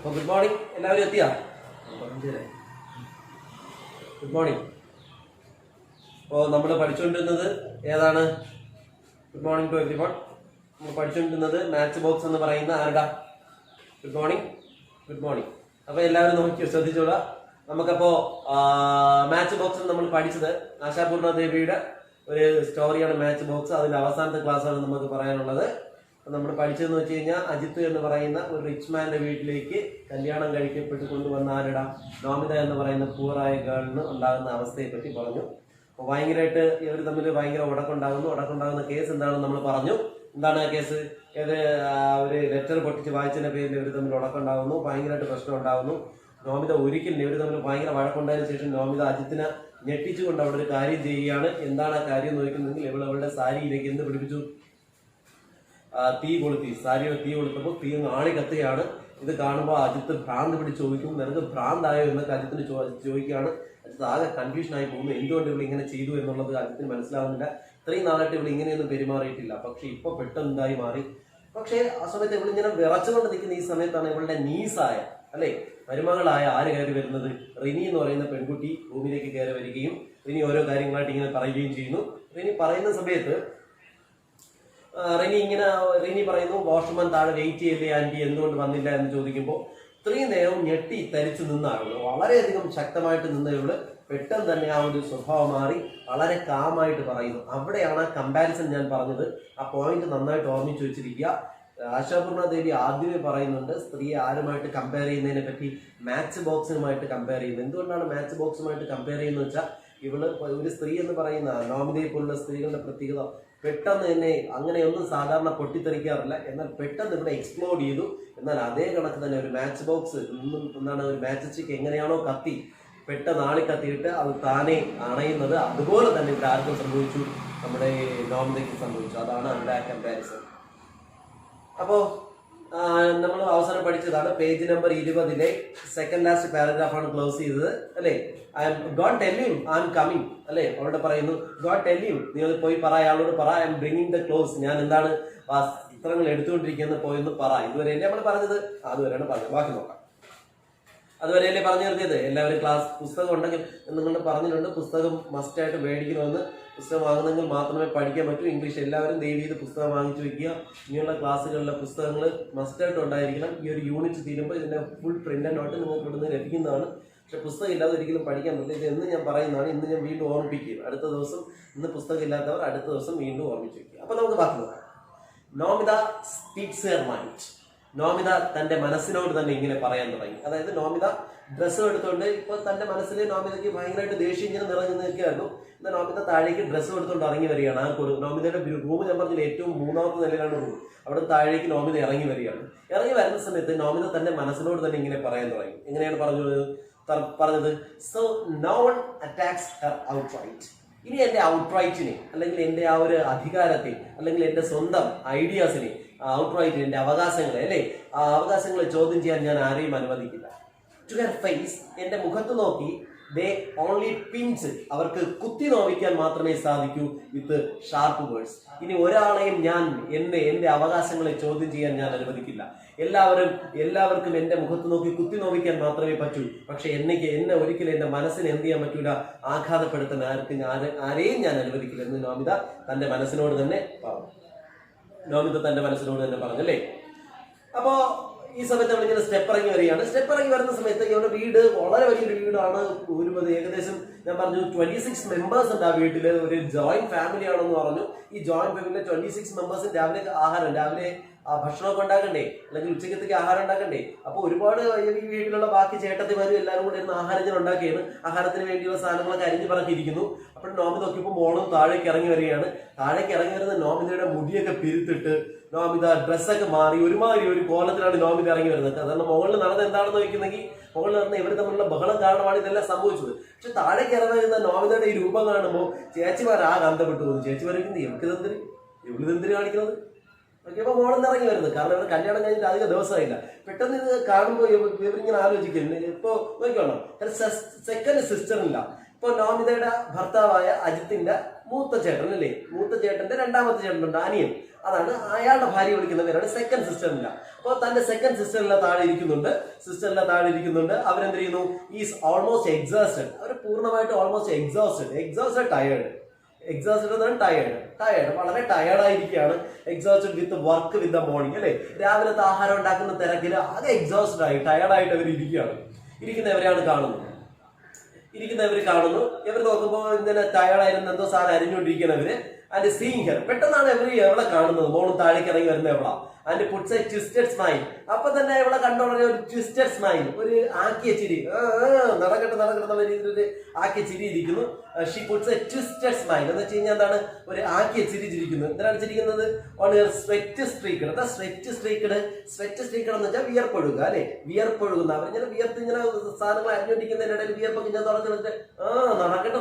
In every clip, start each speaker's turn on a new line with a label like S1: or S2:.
S1: അപ്പോൾ good morning, എല്ലാവരും എത്തിയാ? Good morning. അപ്പോൾ നമ്മൾ പഠിച്ചുകൊണ്ടിരുന്നത് ഏതാണ്? Good morning to everyone. നമ്മൾ പഠിച്ചുകൊണ്ടിരുന്നത് മാച്ച് ബോക്സ് എന്ന് പറയുന്ന ആരുടെ? Good morning, good morning. അപ്പോൾ എല്ലാവരും നോക്കി ശ്രദ്ധിച്ചോളാം. നമുക്കപ്പോൾ മാച്ച് ബോക്സിൽ നമ്മൾ പഠിച്ചത് ആശാപൂർണ ദേവിയുടെ ഒരു സ്റ്റോറിയാണ് മാച്ച് ബോക്സ്. അതിന്റെ അവസാനത്തെ ക്ലാസ്സാണ് നമുക്ക് പറയാനുള്ളത്. നമ്മൾ പഠിച്ചതെന്ന് വെച്ച് കഴിഞ്ഞാൽ, അജിത്ത് എന്ന് പറയുന്ന ഒരു റിച്ച് മാന്റെ വീട്ടിലേക്ക് കല്യാണം കഴിക്കപ്പെട്ട് കൊണ്ടുവന്ന ആരുടെ? നോമിത എന്ന് പറയുന്ന പൂറായ ഗേളിന് ഉണ്ടാകുന്ന അവസ്ഥയെ പറ്റി പറഞ്ഞു. അപ്പോൾ ഭയങ്കരമായിട്ട് ഇവർ തമ്മിൽ ഭയങ്കര ഉടക്കുണ്ടാകുന്ന കേസ് എന്താണെന്ന് നമ്മൾ പറഞ്ഞു. എന്താണ് ആ കേസ്? ഒരു ലെറ്റർ പൊട്ടിച്ച് വായിച്ചതിന്റെ പേരിൽ ഇവർ തമ്മിൽ ഉടക്കുണ്ടാകുന്നു, ഭയങ്കരമായിട്ട് പ്രശ്നം ഉണ്ടാകുന്നു. നോമിത ഒരിക്കലും ഇവർ തമ്മിൽ ഭയങ്കര വഴക്കുണ്ടായതിനു ശേഷം നോമിത അജിത്തിനെ ഞെട്ടിച്ചുകൊണ്ട് അവിടെ ഒരു കാര്യം ചെയ്യുകയാണ്. എന്താണ് ആ കാര്യം എന്ന് ചോദിക്കുന്നെങ്കിൽ, അവളുടെ സാരിയിലേക്ക് എന്ത് പിടിപ്പിച്ചു? തീ കൊളുത്തി. സാരിയുടെ തീ കൊളുത്തപ്പോൾ തീ ആളി കത്തുകയാണ്. ഇത് കാണുമ്പോൾ അജിത്ത് ഭ്രാന്ത് പിടിച്ച് ചോദിക്കും, നിനക്ക് ഭ്രാന്തായോ എന്നൊക്കെ അജിത്തിന് ചോദിക്കുകയാണ്. അജിത്ത് ആകെ കൺഫ്യൂഷനായി പോകുന്നു. എന്തുകൊണ്ട് ഇവിടെ ഇങ്ങനെ ചെയ്തു എന്നുള്ളത് അജിത്തിന് മനസ്സിലാവുന്നില്ല. ഇത്രയും നാളായിട്ട് ഇവിടെ ഇങ്ങനെയൊന്നും പെരുമാറിയിട്ടില്ല. പക്ഷെ ഇപ്പൊ പെട്ടെന്ന് എന്തായി മാറി. പക്ഷേ ആ സമയത്ത് ഇവളിങ്ങനെ വിറച്ചുകൊണ്ട് നിൽക്കുന്ന ഈ സമയത്താണ് ഇവളുടെ നീസായ അല്ലെ മരുമകളായ ആര് കയറി വരുന്നത്? റിനി എന്ന് പറയുന്ന പെൺകുട്ടി റൂമിലേക്ക് കയറി വരികയും റിനി ഓരോ കാര്യങ്ങളായിട്ട് ഇങ്ങനെ പറയുകയും ചെയ്യുന്നു. റിനി പറയുന്ന സമയത്ത് റിനി പറയുന്നു, വാഷ്മാൻ താഴെ വെയിറ്റ് ചെയ്യില്ലേ ആന്റി, എന്തുകൊണ്ട് വന്നില്ല എന്ന് ചോദിക്കുമ്പോൾ ഇത്രയും നേരം ഞെട്ടി തരിച്ചു നിന്നാണ്, വളരെയധികം ശക്തമായിട്ട് നിന്നവള് പെട്ടെന്ന് തന്നെ ആ ഒരു സ്വഭാവം മാറി വളരെ കാമായിട്ട് പറയുന്നു. അവിടെയാണ് ആ കമ്പാരിസൺ ഞാൻ പറഞ്ഞത്. ആ പോയിന്റ് നന്നായിട്ട് ഓർമ്മിച്ചു വെച്ചിരിക്കുക. ആശാപൂർണ ദേവി ആദ്യമേ പറയുന്നുണ്ട് സ്ത്രീയെ ആരുമായിട്ട് കമ്പയർ ചെയ്യുന്നതിനെ പറ്റി, മാച്ച് ബോക്സുമായിട്ട് കമ്പയർ ചെയ്യുന്നത്. എന്തുകൊണ്ടാണ് മാച്ച് ബോക്സുമായിട്ട് കമ്പയർ ചെയ്യുന്നത് വെച്ചാൽ, ഇവള് ഒരു സ്ത്രീ എന്ന് പറയുന്ന നോമിതയെ പോലുള്ള സ്ത്രീകളുടെ പ്രത്യേകത പെട്ടെന്ന് തന്നെ അങ്ങനെയൊന്നും സാധാരണ പൊട്ടിത്തെറിക്കാറില്ല. എന്നാൽ പെട്ടെന്ന് ഇവിടെ എക്സ്പ്ലോഡ് ചെയ്തു. എന്നാൽ അതേ കണക്ക് തന്നെ ഒരു മാച്ച് ബോക്സ് ഒരു മാച്ച് സ്റ്റിക്ക് എങ്ങനെയാണോ കത്തി പെട്ടെന്ന് ആളി കത്തിയിട്ട് അത് താനെ അണയുന്നത്, അതുപോലെ തന്നെ ഇവിടെ ആർക്കും സംഭവിച്ചു? നമ്മുടെ നോമിതയ്ക്ക് സംഭവിച്ചു. അതാണ് അവരുടെ ആ കമ്പാരിസൺ. അപ്പോ നമ്മൾ അവസാനം പഠിച്ചതാണ് പേജ് നമ്പർ 20 സെക്കൻഡ് ലാസ്റ്റ് പാരഗ്രാഫാണ് ക്ലോസ് ചെയ്തത് അല്ലേ. God tell you I am coming അല്ലേ. അവിടെ പറയുന്നു, ഗോഡ് ടെൽ യു, നിങ്ങൾ പോയി പറ, അയാളോട് പറ, I M bringing the close, ഞാൻ എന്താണ് വസ്ത്രങ്ങൾ എടുത്തുകൊണ്ടിരിക്കുന്നത്, പോയെന്ന് പറ. ഇതുവരെയല്ലേ നമ്മൾ പറഞ്ഞത്? അതുവരെയാണ് പറഞ്ഞത്. ബാക്കി നോക്കാം. അതുവരെയല്ലേ പറഞ്ഞു നിർത്തിയത്? എല്ലാവരും ക്ലാസ് പുസ്തകം ഉണ്ടെങ്കിൽ നിങ്ങൾ പറഞ്ഞിട്ടുണ്ട്, പുസ്തകം മസ്റ്റായിട്ട് മേടിക്കണമെന്ന്. പുസ്തകം വാങ്ങുന്നെങ്കിൽ മാത്രമേ പഠിക്കാൻ പറ്റൂ. ഇംഗ്ലീഷ് എല്ലാവരും ദയവ് ചെയ്ത് പുസ്തകം വാങ്ങിച്ചു വെക്കുക. ഇനിയുള്ള ക്ലാസ്സുകളിലെ പുസ്തകങ്ങൾ മസ്റ്റായിട്ട് ഉണ്ടായിരിക്കണം. ഈ ഒരു യൂണിറ്റ് തീരുമ്പോൾ ഇതിന്റെ ഫുൾ പ്രിന്റ് ആൻഡ് നോട്ട് നിങ്ങൾക്ക് ഇവിടുന്ന് ലഭിക്കുന്നതാണ്. പക്ഷെ പുസ്തകം ഇല്ലാതെ ഒരിക്കലും പഠിക്കാൻ പറ്റില്ല. ഇത് എന്ന് ഞാൻ പറയുന്നതാണ്. ഇന്ന് ഞാൻ വീണ്ടും ഓർമ്മിപ്പിക്കുക. അടുത്ത ദിവസം, ഇന്ന് പുസ്തകം ഇല്ലാത്തവർ അടുത്ത ദിവസം വീണ്ടും ഓർമ്മിച്ച് വെക്കുക. അപ്പൊ നമുക്ക് ബാക്കി നോക്കാം. Nomita speaks her mind. Nomita തന്റെ മനസ്സിനോട് തന്നെ ഇങ്ങനെ പറയാൻ തുടങ്ങി. അതായത് നോമിത ഡ്രസ്സ് എടുത്തുകൊണ്ട്, ഇപ്പൊ തന്റെ മനസ്സിൽ നോമിതയ്ക്ക് ഭയങ്കരമായിട്ട് ദേഷ്യം ഇങ്ങനെ നിറഞ്ഞു നിൽക്കുകയായിരുന്നു. എന്നാൽ നോമിത താഴേക്ക് ഡ്രസ്സ് എടുത്തുകൊണ്ട് ഇറങ്ങി വരികയാണ്. ആ നോമിതയുടെ റൂം ഞാൻ പറഞ്ഞില്ല, ഏറ്റവും 3ാമത്തെ നിലയിലാണ് റൂം. അവിടെ താഴേക്ക് നോമിത ഇറങ്ങി വരികയാണ്. ഇറങ്ങി വരുന്ന സമയത്ത് നോമിത തന്റെ മനസ്സിനോട് തന്നെ ഇങ്ങനെ പറയാൻ തുടങ്ങി. എങ്ങനെയാണ് പറഞ്ഞത്? So no one attacks her outright. ഇനി എന്റെ ഔട്ട്റൈറ്റിനെ, അല്ലെങ്കിൽ എന്റെ ആ ഒരു അധികാരത്തെ, അല്ലെങ്കിൽ എന്റെ സ്വന്തം ഐഡിയാസിനെ, ഔട്ട്റൈറ്റ് എന്റെ അവകാശങ്ങളെ അല്ലെ, ആ അവകാശങ്ങളെ ചോദ്യം ചെയ്യാൻ ഞാൻ ആരെയും അനുവദിക്കില്ല. ടു ഹെർ ഫേസ്, എന്റെ മുഖത്ത് നോക്കി, ദേ ഓൺലി പിഞ്ച്, അവർക്ക് കുത്തി നോവിക്കാൻ മാത്രമേ സാധിക്കൂ വിത്ത് ഷാർപ്പ് വേർഡ്സ്. ഇനി ഒരാളെയും ഞാൻ എന്റെ അവകാശങ്ങളെ ചോദ്യം ചെയ്യാൻ ഞാൻ അനുവദിക്കില്ല. എല്ലാവർക്കും എന്റെ മുഖത്ത് നോക്കി കുത്തി നോവിക്കാൻ മാത്രമേ പറ്റൂ. പക്ഷെ എന്നെ ഒരിക്കലും എന്റെ മനസ്സിന് എന്ത് ചെയ്യാൻ പറ്റൂല, ആഘാതപ്പെടുത്താൻ ആരെയും ഞാൻ അനുവദിക്കില്ല എന്ന് നോമിത തന്റെ മനസ്സിനോട് തന്നെ പറഞ്ഞല്ലേ. അപ്പോ ഈ സമയത്ത് അവളിങ്ങനെ സ്റ്റെപ്പ് ഇറങ്ങി വരികയാണ്. സ്റ്റെപ്പ് ഇറങ്ങി വരുന്ന സമയത്ത് ഇവരുടെ വീട് വളരെ വലിയൊരു വീടാണ്. ഏകദേശം ഞാൻ പറഞ്ഞു 26 മെമ്പേഴ്സ് ഉണ്ട് ആ വീട്ടില്. ഒരു ജോയിന്റ് ഫാമിലി ആണെന്ന് പറഞ്ഞു. ഈ ജോയിന്റ് ഫാമിലിയിലെ 26 മെമ്പേഴ്സിന് രാവിലെ ഭക്ഷണമൊക്കെ ഉണ്ടാക്കണ്ടേ, അല്ലെങ്കിൽ ഉച്ചക്കത്തേക്ക് ആഹാരം ഉണ്ടാക്കണ്ടേ. അപ്പൊ ഒരുപാട് ഈ വീട്ടിലുള്ള ബാക്കി ചേട്ടത്തിമാരും എല്ലാവരും കൂടെ ഇരുന്ന് ആഹാരം ഞാൻ ഉണ്ടാക്കിയാണ്. ആഹാരത്തിന് വേണ്ടിയുള്ള സാധനങ്ങളൊക്കെ അരിഞ്ഞു പറക്കിയിരിക്കുന്നു. അപ്പോൾ നോമിത നോക്കിയപ്പോൾ മോളും താഴേക്ക് ഇറങ്ങി വരികയാണ്. താഴേക്ക് ഇറങ്ങി വരുന്ന നോമിതയുടെ മുടിയൊക്കെ പിരിത്തിട്ട് നോമിത ഡ്രസ്സൊക്കെ മാറി ഒരുമാതിരി ഒരു കോലത്തിലാണ് നോമിത ഇറങ്ങി വരുന്നത്. കാരണം മുകളിൽ നടന്നത് എന്താണെന്ന് ചോദിക്കുന്നെങ്കിൽ, മുകളിൽ നടന്ന ഇവർ തമ്മിലുള്ള ബഹളം കാരണമാണ് ഇതെല്ലാം സംഭവിച്ചത്. പക്ഷെ താഴേക്ക് ഇറങ്ങി വരുന്ന നോമിതയുടെ ഈ രൂപം കാണുമ്പോൾ ചേച്ചിമാർ ആ കാന്തപ്പെട്ടു പോകുന്നു. ചേച്ചിമാരിക്കുന്നത് ഇവളിതെന്തിന് കാണിക്കുന്നത്? ഓക്കെ, അപ്പൊ മോളിൽ നിന്ന് ഇറങ്ങി വരുന്നത്. കാരണം ഇവർ കല്യാണം കഴിഞ്ഞിട്ട് അധികം ദിവസമായില്ല. പെട്ടെന്ന് ഇത് കാണുമ്പോൾ ഇവരിങ്ങനെ ആലോചിക്കുന്നു. ഇപ്പൊ നോക്കിക്കോണം, സെക്കൻഡ് സിസ്റ്ററില്ല. ഇപ്പൊ നോമിതയുടെ ഭർത്താവായ അജിത്തിന്റെ മൂത്ത ചേട്ടൻ അല്ലേ, മൂത്ത ചേട്ടന്റെ 2ാമത്തെ ചേട്ടനുണ്ട്, അനിയൻ. അതാണ് അയാളുടെ ഭാര്യ വിളിക്കുന്ന പേരാണ് സെക്കൻഡ് സിസ്റ്ററില്ല. അപ്പോൾ തന്റെ സെക്കൻഡ് സിസ്റ്ററിലെ താഴെ ഇരിക്കുന്നുണ്ട്. അവരെന്ത് ചെയ്യുന്നു? Is almost exhausted. അവർ പൂർണ്ണമായിട്ട് ഓൾമോസ്റ്റ് എക്സോസ്റ്റഡ് ടയേർഡ് വളരെ ടയേർഡായിരിക്കുകയാണ്. Exhausted with work with the morning അല്ലെ, രാവിലത്തെ ആഹാരം ഉണ്ടാക്കുന്ന തിരക്കിൽ ആകെ എക്സോസ്റ്റഡ് ആയി ടയേർഡായിട്ട് അവർ ഇരിക്കുന്നവരെയാണ് കാണുന്നത്. ഇവർ നോക്കുമ്പോൾ ഇങ്ങനെ ടയേർഡായിരുന്നു എന്തോ സാധനം അരിഞ്ഞുകൊണ്ടിരിക്കുന്നവര്. ആൻഡ് സീയിങ് ഹെർ, പെട്ടെന്നാണ് എവളെ കാണുന്നത്, മോളും താഴേക്ക് ഇറങ്ങി വരുന്ന എവളാ. And puts a twisted smile. അപ്പൊ തന്നെ ഇവളെ കണ്ടോളെ ഒരു ട്വിസ്റ്റഡ് സ്മൈൽ, ഒരു ആക്കിയ ചിരി, നടക്കട്ടെ എന്നുള്ള രീതിയിൽ ഒരു ആക്കിയ ചിരി ഇരിക്കുന്നു. She puts a twisted smile എന്ന് വെച്ച് കഴിഞ്ഞാൽ എന്താണ്? ഒരു ആക്കിയ ചിരി ചിരിക്കുന്നു. എന്തിനാണ് ചിരിക്കുന്നത്? ഓൺ ഹിയർ സ്വെറ്റ് സ്ട്രീക്കഡ് എന്ന് വെച്ചാൽ വിയർപ്പൊഴുക അല്ലെ, വിയർപ്പൊഴുകുന്ന. അവരിങ്ങനെ ഇങ്ങനെ സാധനങ്ങൾ അരിഞ്ഞോണ്ടിരിക്കുന്നതിനിടയിൽ വിയർപ്പൊക്കെ ഞാൻ തുറന്നിട്ട്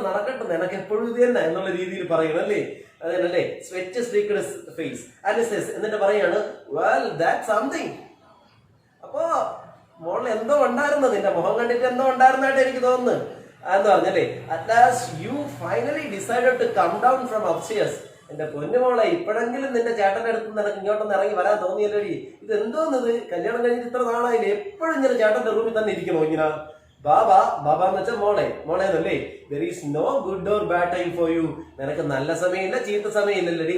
S1: നടക്കട്ടെ നിനക്ക് എപ്പോഴും ഇത് തന്നെ എന്നുള്ള രീതിയിൽ പറയണം അല്ലേ, അതല്ലേ സ്വെറ്റ് സ്ട്രീക്കഡ് ഫേസ്. എന്നിട്ട് പറയാണ് വെൽ ദാറ്റ് സംതിങ്. അപ്പോ മോളിൽ എന്തോ ഉണ്ടായിരുന്നു, നിന്റെ മുഖം കണ്ടിട്ട് എന്തോ ഉണ്ടായിരുന്നായിട്ട് എനിക്ക് തോന്നുന്നു എന്ന് പറഞ്ഞല്ലേ. At last you finally decided to come down from upstairs. എന്റെ പൊന്നുമോളെ, ഇപ്പോഴെങ്കിലും നിന്റെ ചേട്ടന്റെ അടുത്ത് നിനക്ക് ഇങ്ങോട്ടൊന്ന് ഇറങ്ങി വരാൻ തോന്നിയല്ലോടി. ഇത് എന്തോന്നത്, കല്യാണം കഴിഞ്ഞിട്ട് ഇത്ര നാളായില്ലേ, എപ്പോഴും ഇങ്ങനെ ചേട്ടന്റെ റൂമിൽ തന്നെ ഇരിക്കണോ ഇങ്ങനെ? ബാബ എന്ന് വെച്ചാൽ മോളെ എന്നല്ലേ. there is no good or bad time for you. നിനക്ക് നല്ല സമയമില്ല ചീത്ത സമയമില്ലല്ലോടി.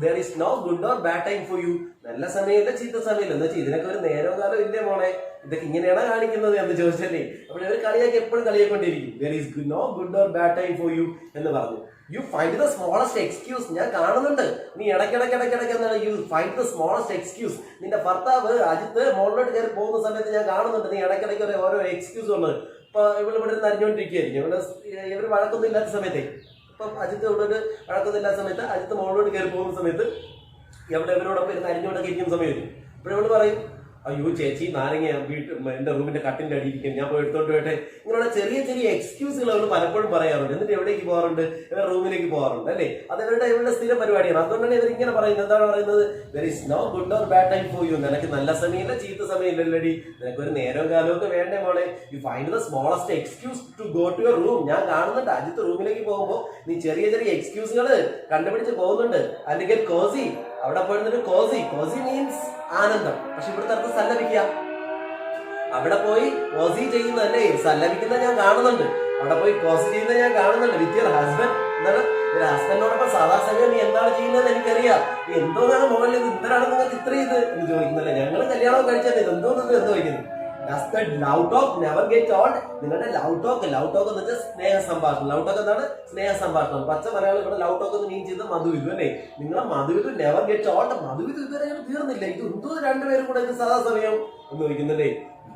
S1: there is no good or bad time for you. നല്ല സമയമില്ല ചീത്ത സമയമില്ല എന്ന് വെച്ചാൽ ഇതിനൊക്കെ ഒരു നേരവും കാലം ഇല്ലേ മോളെ, ഇതൊക്കെ ഇങ്ങനെയാണ് കാണിക്കുന്നത് എന്ന് ചോദിച്ചല്ലേ. അപ്പോൾ ഇവർ എപ്പോഴും കളിയാക്കൊണ്ടിരിക്കും. there is no good or bad time for you എന്ന് പറഞ്ഞു. U find the smallest excuse. ഞാൻ കാണുന്നുണ്ട് നീ ഇടയ്ക്കിടയ്ക്ക് എന്താണ് U find the smallest excuse. നിന്റെ ഭർത്താവ് അജിത്ത് മോളിലോട്ട് കയറി പോകുന്ന സമയത്ത് ഞാൻ കാണുന്നുണ്ട് നീ ഇടയ്ക്കിടയ്ക്ക് ഓരോ എക്സ്ക്യൂസ് ഉണ്ട്. ഇപ്പൊ ഇവിടെ നിന്ന് അറിഞ്ഞുകൊണ്ടിരിക്കുകയായിരിക്കും, ഇവർ വഴക്കൊന്നും ഇല്ലാത്ത സമയത്തെ. ഇപ്പം അജിത്ത് ഇവിടെ വഴക്കൊന്നും ഇല്ലാത്ത സമയത്ത് അജിത്ത് മോളിലോട്ട് കയറി പോകുന്ന സമയത്ത് ഇവരോടൊപ്പം ഇരുന്ന് അരിഞ്ഞുകൊണ്ടൊക്കെ ഇരിക്കുന്ന സമയത്ത് ഇപ്പോഴോട് പറയും, അയ്യോ ചേച്ചി നാരങ്ങ എന്റെ റൂമിന്റെ കട്ടിന്റെ അടിയിരിക്കും, ഞാൻ പോയി എടുത്തോണ്ട് പോയിട്ട്. ഇങ്ങനെയുള്ള ചെറിയ എക്സ്ക്യൂസുകൾ അവൾ പലപ്പോഴും പറയാറുണ്ട്. എന്നിട്ട് എവിടേക്ക് പോകാറുണ്ട്? ഇവരുടെ റൂമിലേക്ക് പോകാറുണ്ട് അല്ലേ. അത് ഇവരുടെ സ്ഥിരം പരിപാടിയാണ്. അതുകൊണ്ടാണ് ഇവർ ഇങ്ങനെ പറയുന്നത്. എന്താണ് പറയുന്നത്? there is no good or bad time for you. നിനക്ക് നല്ല സമയമില്ല ചീത്ത സമയമില്ലല്ലോടി, നിനക്ക് ഒരു നേരവും കാലവും ഒക്കെ വേണ്ടേ മോളെ. You find the smallest excuse to go to your room. ഞാൻ കാണുന്നുണ്ട് അജിത്ത് റൂമിലേക്ക് പോകുമ്പോൾ നീ ചെറിയ എക്സ്ക്യൂസുകൾ കണ്ടുപിടിച്ച് പോകുന്നുണ്ട്. അല്ലെങ്കിൽ കോസി, അവിടെ പോയിരുന്നിട്ട് കോസി മീൻസ് ആനന്ദം. പക്ഷെ ഇവിടുത്തെ അർത്ഥം സല്ലപിക്കുക. അവിടെ പോയി കോസി ചെയ്യുന്നതല്ലേ സല്ലപിക്കുന്നത് ഞാൻ കാണുന്നുണ്ട്. അവിടെ പോയി കോസി ചെയ്യുന്നത് ഞാൻ കാണുന്നുണ്ട്. With your husband. എന്താണ് ഒരു ഹസ്ബൻഡിനോടൊപ്പം സാധാ സമയം നീ എന്താണ് ചെയ്യുന്നത് എനിക്കറിയാം. എന്തോന്നാണ് മുകളിൽ ഇത്, എന്തിനാണ് നിങ്ങൾക്ക് ഇത്ര ഇത് എന്ന് ചോദിക്കുന്നില്ല. ഞങ്ങൾ കല്യാണം കഴിച്ചാൽ ഇത് എന്തോന്നത് എന്ന് ചോദിക്കുന്നു. Does that love talk never get old? നിങ്ങളുടെ ലവ് ടോക്ക് എന്ന് വെച്ചാൽ സ്നേഹ സംഭാഷണം. ലവ് ടോക്ക് എന്താണ്? സ്നേഹ സംഭാഷണം. പച്ച മലയാളം ഇവിടെ ലവ് ടോക്ക് എന്ന് മീൻ ചെയ്ത് മധുവിധു അല്ലേ. നിങ്ങളെ മധുവിധു നെവർ ഗെറ്റ് ഓൾഡ്. മധുവിധു ഇതുവരെ തീർന്നില്ല. ഇത് എന്തോ രണ്ടുപേരും കൂടെ സദാ സമയം എന്ന് ചോദിക്കുന്നല്ലേ.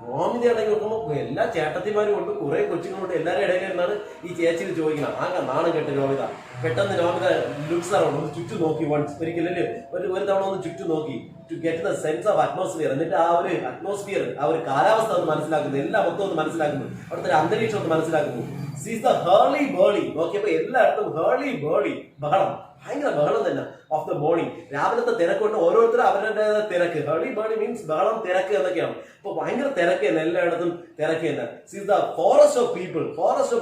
S1: നോമിത ഇടയ്ക്ക് നോക്കുമ്പോൾ എല്ലാ ചേട്ടത്തിമാരും ഉണ്ട്, കുറെ കൊച്ചുങ്ങളുണ്ട്. എല്ലാവരും ഇടയിൽ നിന്നാണ് ഈ ചേച്ചിയിൽ ചോദിക്കണം. ആകെ നാണം കേട്ട് നോമിത. പെട്ടെന്ന് നോമിത ലുക്സ് അറൗണ്ട് ഒന്ന് ചുറ്റും നോക്കി. ഒരിക്കലല്ലേ ഒരു തവണ ഒന്ന് ചുറ്റും നോക്കി to get the sense of atmosphere. എന്നിട്ട് ആ ഒരു അറ്റ്മോസ്ഫിയർ, ആ ഒരു കാലാവസ്ഥ ഒന്ന് മനസ്സിലാക്കുന്നു, എല്ലാ മൊത്തം ഒന്ന് മനസ്സിലാക്കുന്നു, അവിടുത്തെ ഒരു അന്തരീക്ഷം ഒന്ന് മനസ്സിലാക്കുന്നു. സീസ് ദ ഹേർലി ബേർലി. നോക്കിയപ്പോ എല്ലായിടത്തും ഹേർലി ബേർലി, ബഹളം, ഭയങ്കര ബഹളം തന്നെ ഓഫ് ദ മോർണിംഗ്. രാവിലത്തെ തിരക്കുണ്ട്, ഓരോരുത്തരും അവരുടെ തിരക്ക്. ഹേർലി ബേർലി മീൻസ് ബഹളം, തിരക്ക് എന്നൊക്കെയാണ്. അപ്പൊ ഭയങ്കര തിരക്ക് തന്നെ, എല്ലായിടത്തും തിരക്ക് തന്നെ. സീസ് the forest of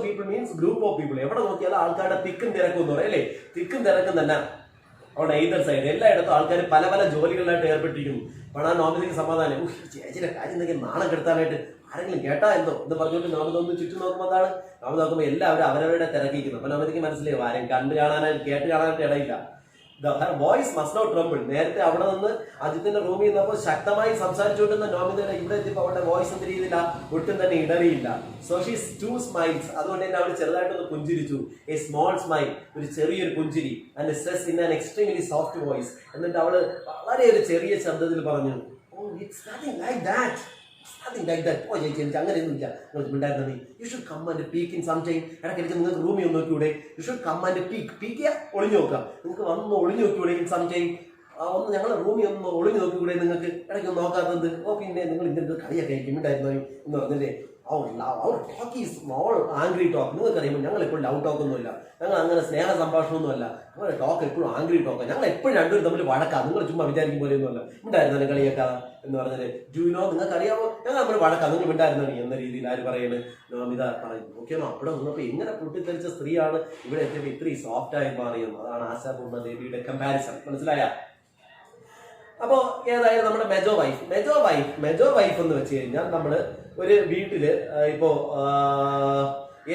S1: people means group of people. എവിടെ നോക്കിയാലും ആൾക്കാരുടെ തിക്കും തിരക്കും എന്ന് പറയും അല്ലേ. തിക്കും തിരക്കും തന്നെ അവിടെ either സൈഡ്. എല്ലായിടത്തും ആൾക്കാർ പല ജോലികളിലായിട്ട് ഏർപ്പെട്ടിരിക്കുന്നു. പണാൻ നോമിതയ്ക്ക് സമാധാനം. ചേച്ചിയുടെ കാര്യം എന്തെങ്കിലും നാണം കെടുത്താനായിട്ട് ആരെങ്കിലും കേട്ടാ എന്തോ എന്ന് പറഞ്ഞുകൊണ്ട് നോമിത ഒന്ന് ചുറ്റും നോക്കുമ്പോൾ എന്താണ്, നോമിത നോക്കുമ്പോൾ എല്ലാവരും അവരവരുടെ തിരക്കിക്കുന്നു. അപ്പൊ നോമിതയ്ക്ക് മനസ്സിലാവും ആരും കേട്ട് കാണാനായിട്ട് ഇടയില്ല. her voice must not tremble. നേരത്തെ അവിടെ നിന്ന് അജിത്തിന്റെ റൂമിൽ നിന്നപ്പോൾ ശക്തമായി സംസാരിച്ചുകൊണ്ടിരുന്ന നോമിതയുടെ ഇവിടെ എത്തിയപ്പോൾ അവരുടെ വോയിസ് എന്ത് രീതിയില്ല, ഒട്ടും തന്നെ ഇടറിയില്ല. So she's to smiles. അതുകൊണ്ട് തന്നെ അവൾ ചെറുതായിട്ടൊന്ന് പുഞ്ചിരിച്ചു. എ സ്മോൾ സ്മൈൽ, ഒരു ചെറിയൊരു പുഞ്ചിരി. And says in an extremely soft voice. എന്നിട്ട് അവള് വളരെ ഒരു ചെറിയ ശബ്ദത്തിൽ പറഞ്ഞു, oh it's nothing like that. ഓ ചേച്ചി എനിക്ക് അങ്ങനെയൊന്നുമില്ല, നിങ്ങൾക്ക് ഉണ്ടായിരുന്ന നീ. You should come and peek in some time. ഇടയ്ക്കിടയ്ക്ക് നിങ്ങൾക്ക് റൂമിൽ ഒന്ന് നോക്കിയൂടെ. You should come and peek ഒളിഞ്ഞു നോക്കാം. നിങ്ങൾക്ക് വന്ന് ഒളിഞ്ഞു നോക്കിയൂടെ ഇൻ സം ടൈം. ഒന്ന് ഞങ്ങളുടെ റൂമിൽ ഒന്ന് ഒളിഞ്ഞു നോക്കിക്കൂടെ നിങ്ങൾക്ക്, ഇടയ്ക്ക് ഒന്ന് നോക്കാത്തത്. ഓ പിന്നെ നിങ്ങൾ ഇന്നത്തെ കളിയൊക്കെ ആയിരിക്കും എന്ന് പറഞ്ഞില്ലേ. Talk is all angry talk. നിങ്ങൾക്കറിയുമ്പോൾ ഞങ്ങൾ എപ്പോഴും ലവ് ടോക്ക് ഒന്നുമില്ല, ഞങ്ങൾ അങ്ങനെ സ്നേഹ സംഭാഷണമൊന്നുമല്ല. ഞങ്ങളുടെ ടോക്ക് എപ്പോഴും ആംഗ്രി ടോക്ക്. ഞങ്ങൾ എപ്പോഴും രണ്ടുപേരും തമ്മിൽ വഴക്കാം. നിങ്ങൾ ചുമ്മാ വിചാരിക്കും പോലെ ഒന്നുമല്ല. ഉണ്ടായിരുന്നാലും കളിയൊക്കെ എന്ന് പറഞ്ഞാൽ ഡ്യൂനോ നിങ്ങൾക്കറിയാമോ ഞങ്ങൾ നമ്മൾ വഴക്കാം, നിങ്ങൾ ഉണ്ടായിരുന്നാണ് എന്ന രീതിയിൽ ആര് പറയുന്നത്, നോമിത പറയുന്നു. ഓക്കെയാണോ? അവിടെ വന്നപ്പോൾ എങ്ങനെ പൊട്ടിത്തെറിച്ച സ്ത്രീയാണ് ഇവിടെ എത്തിയപ്പോൾ ഇത്രയും സോഫ്റ്റ് ആയി മാറിയെന്ന്. അതാണ് ആശാപൂർണ്ണ ദേവിയുടെ കമ്പാരിസൺ. മനസ്സിലായ? അപ്പോൾ ഏതായാലും നമ്മുടെ മെജോ വൈഫ് എന്ന് വെച്ച് കഴിഞ്ഞാൽ നമ്മൾ ഒരു വീട്ടില് ഇപ്പോ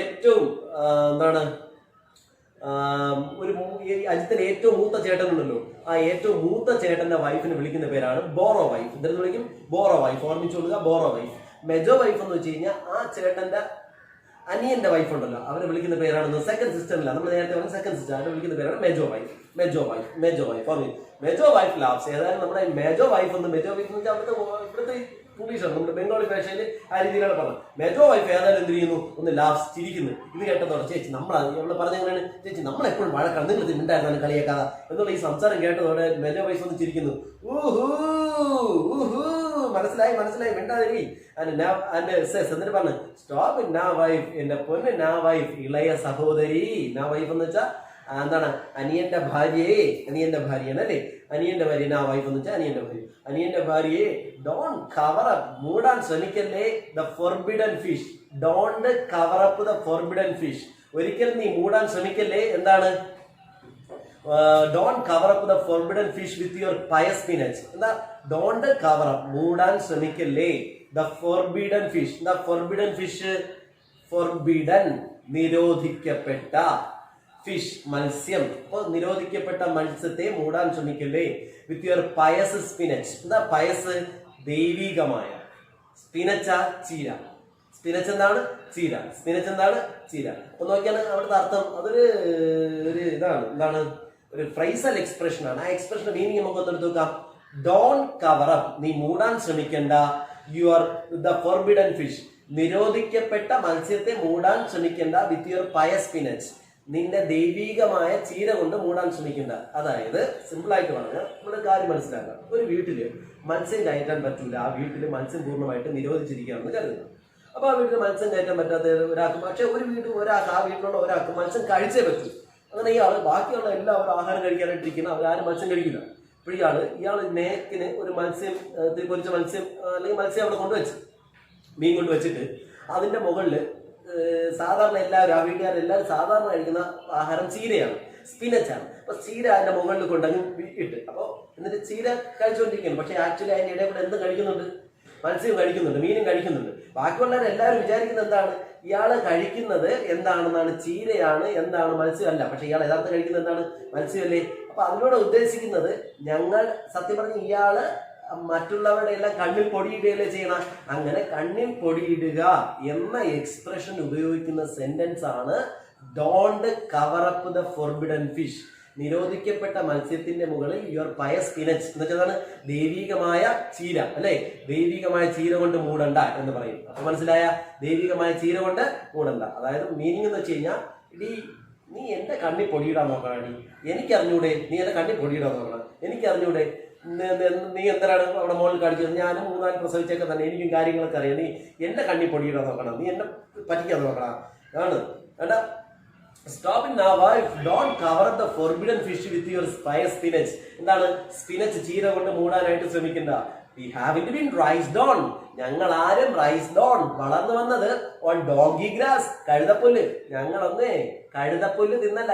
S1: ഏറ്റവും എന്താണ് ഒരു അജിത്തിന് ഏറ്റവും മൂത്ത ചേട്ടനുണ്ടല്ലോ, ആ ഏറ്റവും മൂത്ത ചേട്ടന്റെ വൈഫിനെ വിളിക്കുന്ന പേരാണ് ബോറോ വൈഫ്. എന്തെന്ന് വിളിക്കും? Borrow wife. ഓർമ്മിച്ചു കൊടുക്കുക, ബോറോ വൈഫ്. മെജോ വൈഫ് എന്ന് വെച്ച് കഴിഞ്ഞാൽ ആ ചേട്ടന്റെ അനിയന്റെ വൈഫ് ഉണ്ടല്ലോ, അവരെ വിളിക്കുന്ന പേരാണ് സെക്കൻഡ് സിസ്റ്ററില്ല, നമ്മൾ നേരത്തെ പറഞ്ഞ സെക്കൻഡ് സിസ്റ്റർ, അവരെ വിളിക്കുന്ന പേരാണ് Mejo wife. Mejo wife laughs. ഏതായാലും നമ്മുടെ മെജോ വൈഫ് എന്ന് വെച്ചാൽ ഇവിടുത്തെ ഇംഗ്ലീഷാണ്, നമ്മുടെ ബംഗാളി ഭാഷയിൽ ആ രീതിയിലാണ് പറഞ്ഞത്. മെജോ വൈഫ് ഏതായാലും എന്ത് ചെയ്യുന്നു? ഒന്ന് ലാവ്സ് ചിരിക്കുന്നു. ഇത് കേട്ടതോടെ ചേച്ചി നമ്മള് പറഞ്ഞെങ്ങനെയാണ്, ചേച്ചി നമ്മളെപ്പോഴും വഴക്കാണ്, നിങ്ങൾ മിണ്ടായിരുന്നാലും കളിയാക്കാതെ എന്നുള്ള ഈ സംസാരം കേട്ടതോടെ മെജോ വൈഫ് ഒന്ന് ചിരിക്കുന്നു. മനസ്സിലായി മിണ്ടാതിരി. എന്നിട്ട് പറഞ്ഞു സ്റ്റോപ്പ് നാ വൈഫ്, എന്റെ പൊന്ന് നാ വൈഫ്, ഇളയ സഹോദരി. നാ വൈഫ് എന്ന് വെച്ചാൽ എന്താണ്? അനിയന്റെ ഭാര്യയാണ് അല്ലേ? അനിയന്റെ ഭാര്യ. നാ വൈഫ് എന്ന് വെച്ചാൽ അനിയന്റെ ഭാര്യയെ ഡോണ്ട് കവർ അപ്പ്, മൂടാൻ ശ്രമിക്കല്ലേ the forbidden fish. Don't cover up the forbidden fish. ഒരിക്കലും നീ മൂടാൻ ശ്രമിക്കല്ലേ. എന്താണ്? Don't cover up the forbidden fish with your pious spinach. എന്താ? ഡോണ്ട് കവർ അപ്പ്, മൂടാൻ ശ്രമിക്കല്ലേ ദ ഫോർബിഡൻ ഫിഷ്. എന്താ ഫോർബിഡൻ ഫിഷ്? ഫോർബിഡൻ, നിരോധിക്കപ്പെട്ട, ഫിഷ്, മത്സ്യം. അപ്പോൾ നിരോധിക്കപ്പെട്ട മത്സ്യത്തെ മൂടാൻ ശ്രമിക്കല്ലേ വിത്ത് യുവർ പയസ് സ്പിനച്ച്. എന്താ പയസ്? ദൈവികമായ. സ്പിനച്ച ചീര. സ്പിനച്ച് എന്താണ്? ചീര. അപ്പൊ നോക്കിയാൽ അവിടുത്തെ അർത്ഥം അതൊരു ഇതാണ്. എന്താണ്? ഒരു ഫ്രൈസൽ എക്സ്പ്രഷൻ ആണ്. ആ എക്സ്പ്രഷന്റെ മീനിങ് നമുക്ക് ഒന്നെടുത്ത് നോക്കാം. ഡോണ്ട് കവർ അപ്പ്, നീ മൂടാൻ ശ്രമിക്കണ്ട, യുവർ ദ ഫോർബിഡൻ ഫിഷ്, നിരോധിക്കപ്പെട്ട മത്സ്യത്തെ മൂടാൻ ശ്രമിക്കണ്ട വിത്ത് യുവർ പയസ് സ്പിനച്ച്, നിന്റെ ദൈവികമായ ചീര കൊണ്ട് മൂടാൻ ശ്രമിക്കണ്ട. അതായത് സിമ്പിൾ ആയിട്ട് പറഞ്ഞാൽ നമ്മുടെ കാര്യം മനസ്സിലാക്കാം. ഒരു വീട്ടില് മത്സ്യം കയറ്റാൻ പറ്റൂല, ആ വീട്ടില് മത്സ്യം പൂർണ്ണമായിട്ട് നിരോധിച്ചിരിക്കുകയാണെന്ന് കരുതുന്നു. അപ്പൊ ആ വീട്ടിൽ മത്സ്യം കയറ്റാൻ പറ്റാത്ത ഒരാൾക്ക്, പക്ഷെ ഒരു ഒരാൾക്ക്, ആ വീട്ടിലുള്ള ഒരാൾക്ക് മത്സ്യം കഴിച്ചേ പറ്റൂ. അങ്ങനെ ഇയാള് ബാക്കിയുള്ള എല്ലാവരും ആഹാരം കഴിക്കാനായിട്ടിരിക്കുന്ന അവരാരും മത്സ്യം കഴിക്കില്ല. അപ്പോൾ ഇയാൾ നേക്കിന് ഒരു മത്സ്യം, പൊരിച്ച മത്സ്യം അല്ലെങ്കിൽ മത്സ്യം അവിടെ കൊണ്ടുവച്ച്, മീൻ കൊണ്ടുവച്ചിട്ട് അതിന്റെ മുകളിൽ സാധാരണ എല്ലാവരും, ആ വീട്ടുകാരെല്ലാവരും സാധാരണ കഴിക്കുന്ന ആഹാരം ചീരയാണ്, സ്പിനച്ചാണ്. അപ്പൊ ചീര അതിന്റെ മുകളിൽ കൊണ്ടങ്ങ് ഇട്ട്, അപ്പോൾ എന്നിട്ട് ചീര കഴിച്ചുകൊണ്ടിരിക്കുന്നു. പക്ഷെ ആക്ച്വലി അതിന്റെ ഇടയിൽ കൂടെ എന്തും കഴിക്കുന്നുണ്ട്? മത്സ്യം കഴിക്കുന്നുണ്ട്, മീനും കഴിക്കുന്നുണ്ട്. ബാക്കിയുള്ളവരെല്ലാവരും വിചാരിക്കുന്നത് എന്താണ്? ഇയാള് കഴിക്കുന്നത് എന്താണെന്നാണ്, ചീരയാണ്, എന്താണ് മത്സ്യം അല്ല. പക്ഷെ ഇയാൾ യഥാർത്ഥം കഴിക്കുന്നത് എന്താണ്? മത്സ്യമല്ലേ. അപ്പൊ അതിലൂടെ ഉദ്ദേശിക്കുന്നത്, ഞങ്ങൾ സത്യം പറഞ്ഞ് ഇയാള് മറ്റുള്ളവരുടെ എല്ലാം കണ്ണിൽ പൊടിയിടുകയല്ലേ ചെയ്യണം. അങ്ങനെ കണ്ണിൽ പൊടിയിടുക എന്ന എക്സ്പ്രഷൻ ഉപയോഗിക്കുന്ന സെന്റൻസ് ആണ് don't cover up the forbidden fish. നിരോധിക്കപ്പെട്ട മത്സ്യത്തിന്റെ മുകളിൽ യുവർ പയസ് സ്പിനച്ച് എന്ന് വെച്ചാൽ ദൈവികമായ ചീര അല്ലെ, ദൈവികമായ ചീര കൊണ്ട് മൂടണ്ട എന്ന് പറയും. അപ്പൊ മനസ്സിലായ? ദൈവികമായ ചീര കൊണ്ട് മൂടണ്ട. അതായത് മീനിങ് എന്ന് വെച്ച് കഴിഞ്ഞാൽ, നീ എന്റെ കണ്ണിൽ പൊടിയിടാൻ നോക്കണി, എനിക്കറിഞ്ഞൂടെ? നീ എന്റെ കണ്ണിൽ പൊടിയിടാൻ നോക്കണം, എനിക്കറിഞ്ഞൂടെ? നീ എന്തിനാണ് അവിടെ മുകളിൽ കാണിച്ചത്? ഞാനും 3-4 പ്രസവിച്ചൊക്കെ തന്നെ, എനിക്കും കാര്യങ്ങളൊക്കെ അറിയാം. നീ എന്റെ കണ്ണിൽ പൊടിയിടാൻ നോക്കണം, നീ എന്നെ പറ്റിക്കാൻ നോക്കണം ആണ്. വേണ്ട. സ്റ്റോപ്പ് ഇൻ നാ wife, don't cover the forbidden fish with your spinach. എന്താണ്? സ്പിനച്ച്, ചീര കൊണ്ട് മൂടാനായിട്ട് ശ്രമിക്കണ്ട. We haven't been raised on, ഞങ്ങൾ ആരും റൈസ്ഡ് ഓൺ, വളർന്നു വന്നത് ഓൺ ഡോങ്കി ഗ്രാസ്, കഴുതപ്പുല്ല്. ഞങ്ങളൊന്നേ കഴുതപ്പുല്ല് തിന്നല്ല,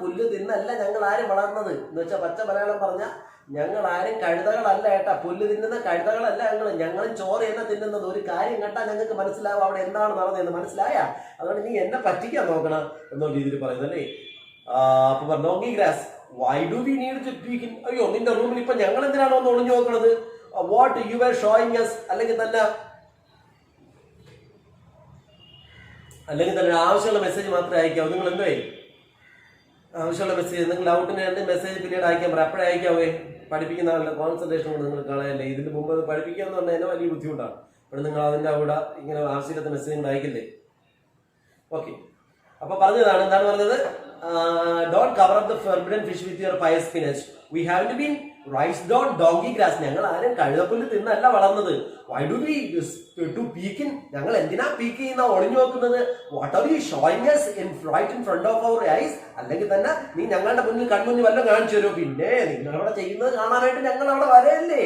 S1: പുല്ല് തിന്നല്ല ഞങ്ങൾ ആരും വളർന്നത്. എന്ന് വെച്ചാൽ പച്ച മലയാളം പറഞ്ഞ ഞങ്ങൾ ആരും കഴുതകളല്ല ഏട്ടാ, പുല്ല് തിന്നുന്ന കഴുതകളല്ല ഞങ്ങളും ചോറ് തന്നെ തിന്നുന്നത്. ഒരു കാര്യം കേട്ടാ ഞങ്ങൾക്ക് മനസ്സിലാവും അവിടെ എന്താണ് നടന്നതെന്ന്. മനസ്സിലായ? അതുകൊണ്ട് നീ എന്നെ പറ്റിക്കാൻ നോക്കണം എന്നോ രീതിയിൽ പറയുന്നല്ലേ. അപ്പൊ ഡോങ്കി ഗ്രാസ്, why do we need to peek in? അയ്യോ, നിന്റെ റൂമിൽ ഇപ്പൊ ഞങ്ങൾ എന്തിനാണോ ഒന്ന് ഒളിഞ്ഞു നോക്കണത്? What you are showing us? അല്ലെങ്കിൽ തന്നെ ആവശ്യമുള്ള മെസ്സേജ് മാത്രമേ അയക്കാവൂ. നിങ്ങൾ എന്തോ ആവശ്യമുള്ള മെസ്സേജ്, നിങ്ങൾ ഡൗട്ടിന് മെസ്സേജ് പിന്നീട് അയക്കാൻ പറ, അപ്പോഴേ അയക്കാവേ. പഠിപ്പിക്കുന്ന ആളുടെ കോൺസെൻട്രേഷൻ കൊണ്ട് നിങ്ങൾ കളയല്ലേ. ഇതിന് മുമ്പ് പഠിപ്പിക്കുക എന്ന് പറഞ്ഞാൽ തന്നെ വലിയ ബുദ്ധിമുട്ടാണ്. അപ്പോൾ നിങ്ങൾ അതിൻ്റെ അവിടെ ഇങ്ങനെ ആവശ്യമില്ലാത്ത മെസ്സേജ് അയക്കില്ലേ? ഓക്കെ, അപ്പൊ പറഞ്ഞതാണ്, എന്താണ് പറഞ്ഞത്? Don't cover up the forbidden fish with your pious spinach. We haven't been raised on donkey grass. ഞങ്ങൾ ആരും കഴുതപ്പുല്ല് തിന്നല്ല വളർന്നത്. Why do we to peek in? ഞങ്ങൾ എന്തിനാ പീക്ക് ചെയ്യുന്ന, ഒളിഞ്ഞു നോക്കുന്നത്? What are you showing us right in front of our eyes? അല്ലെങ്കിൽ തന്നെ നീ ഞങ്ങളുടെ മുന്നിൽ കൺമുന്നിൽ വല്ലതും കാണിച്ചു തരുമോ? പിന്നെ നിങ്ങളവിടെ ചെയ്യുന്നത് കാണാനായിട്ട് ഞങ്ങൾ അവിടെ വരല്ലേ?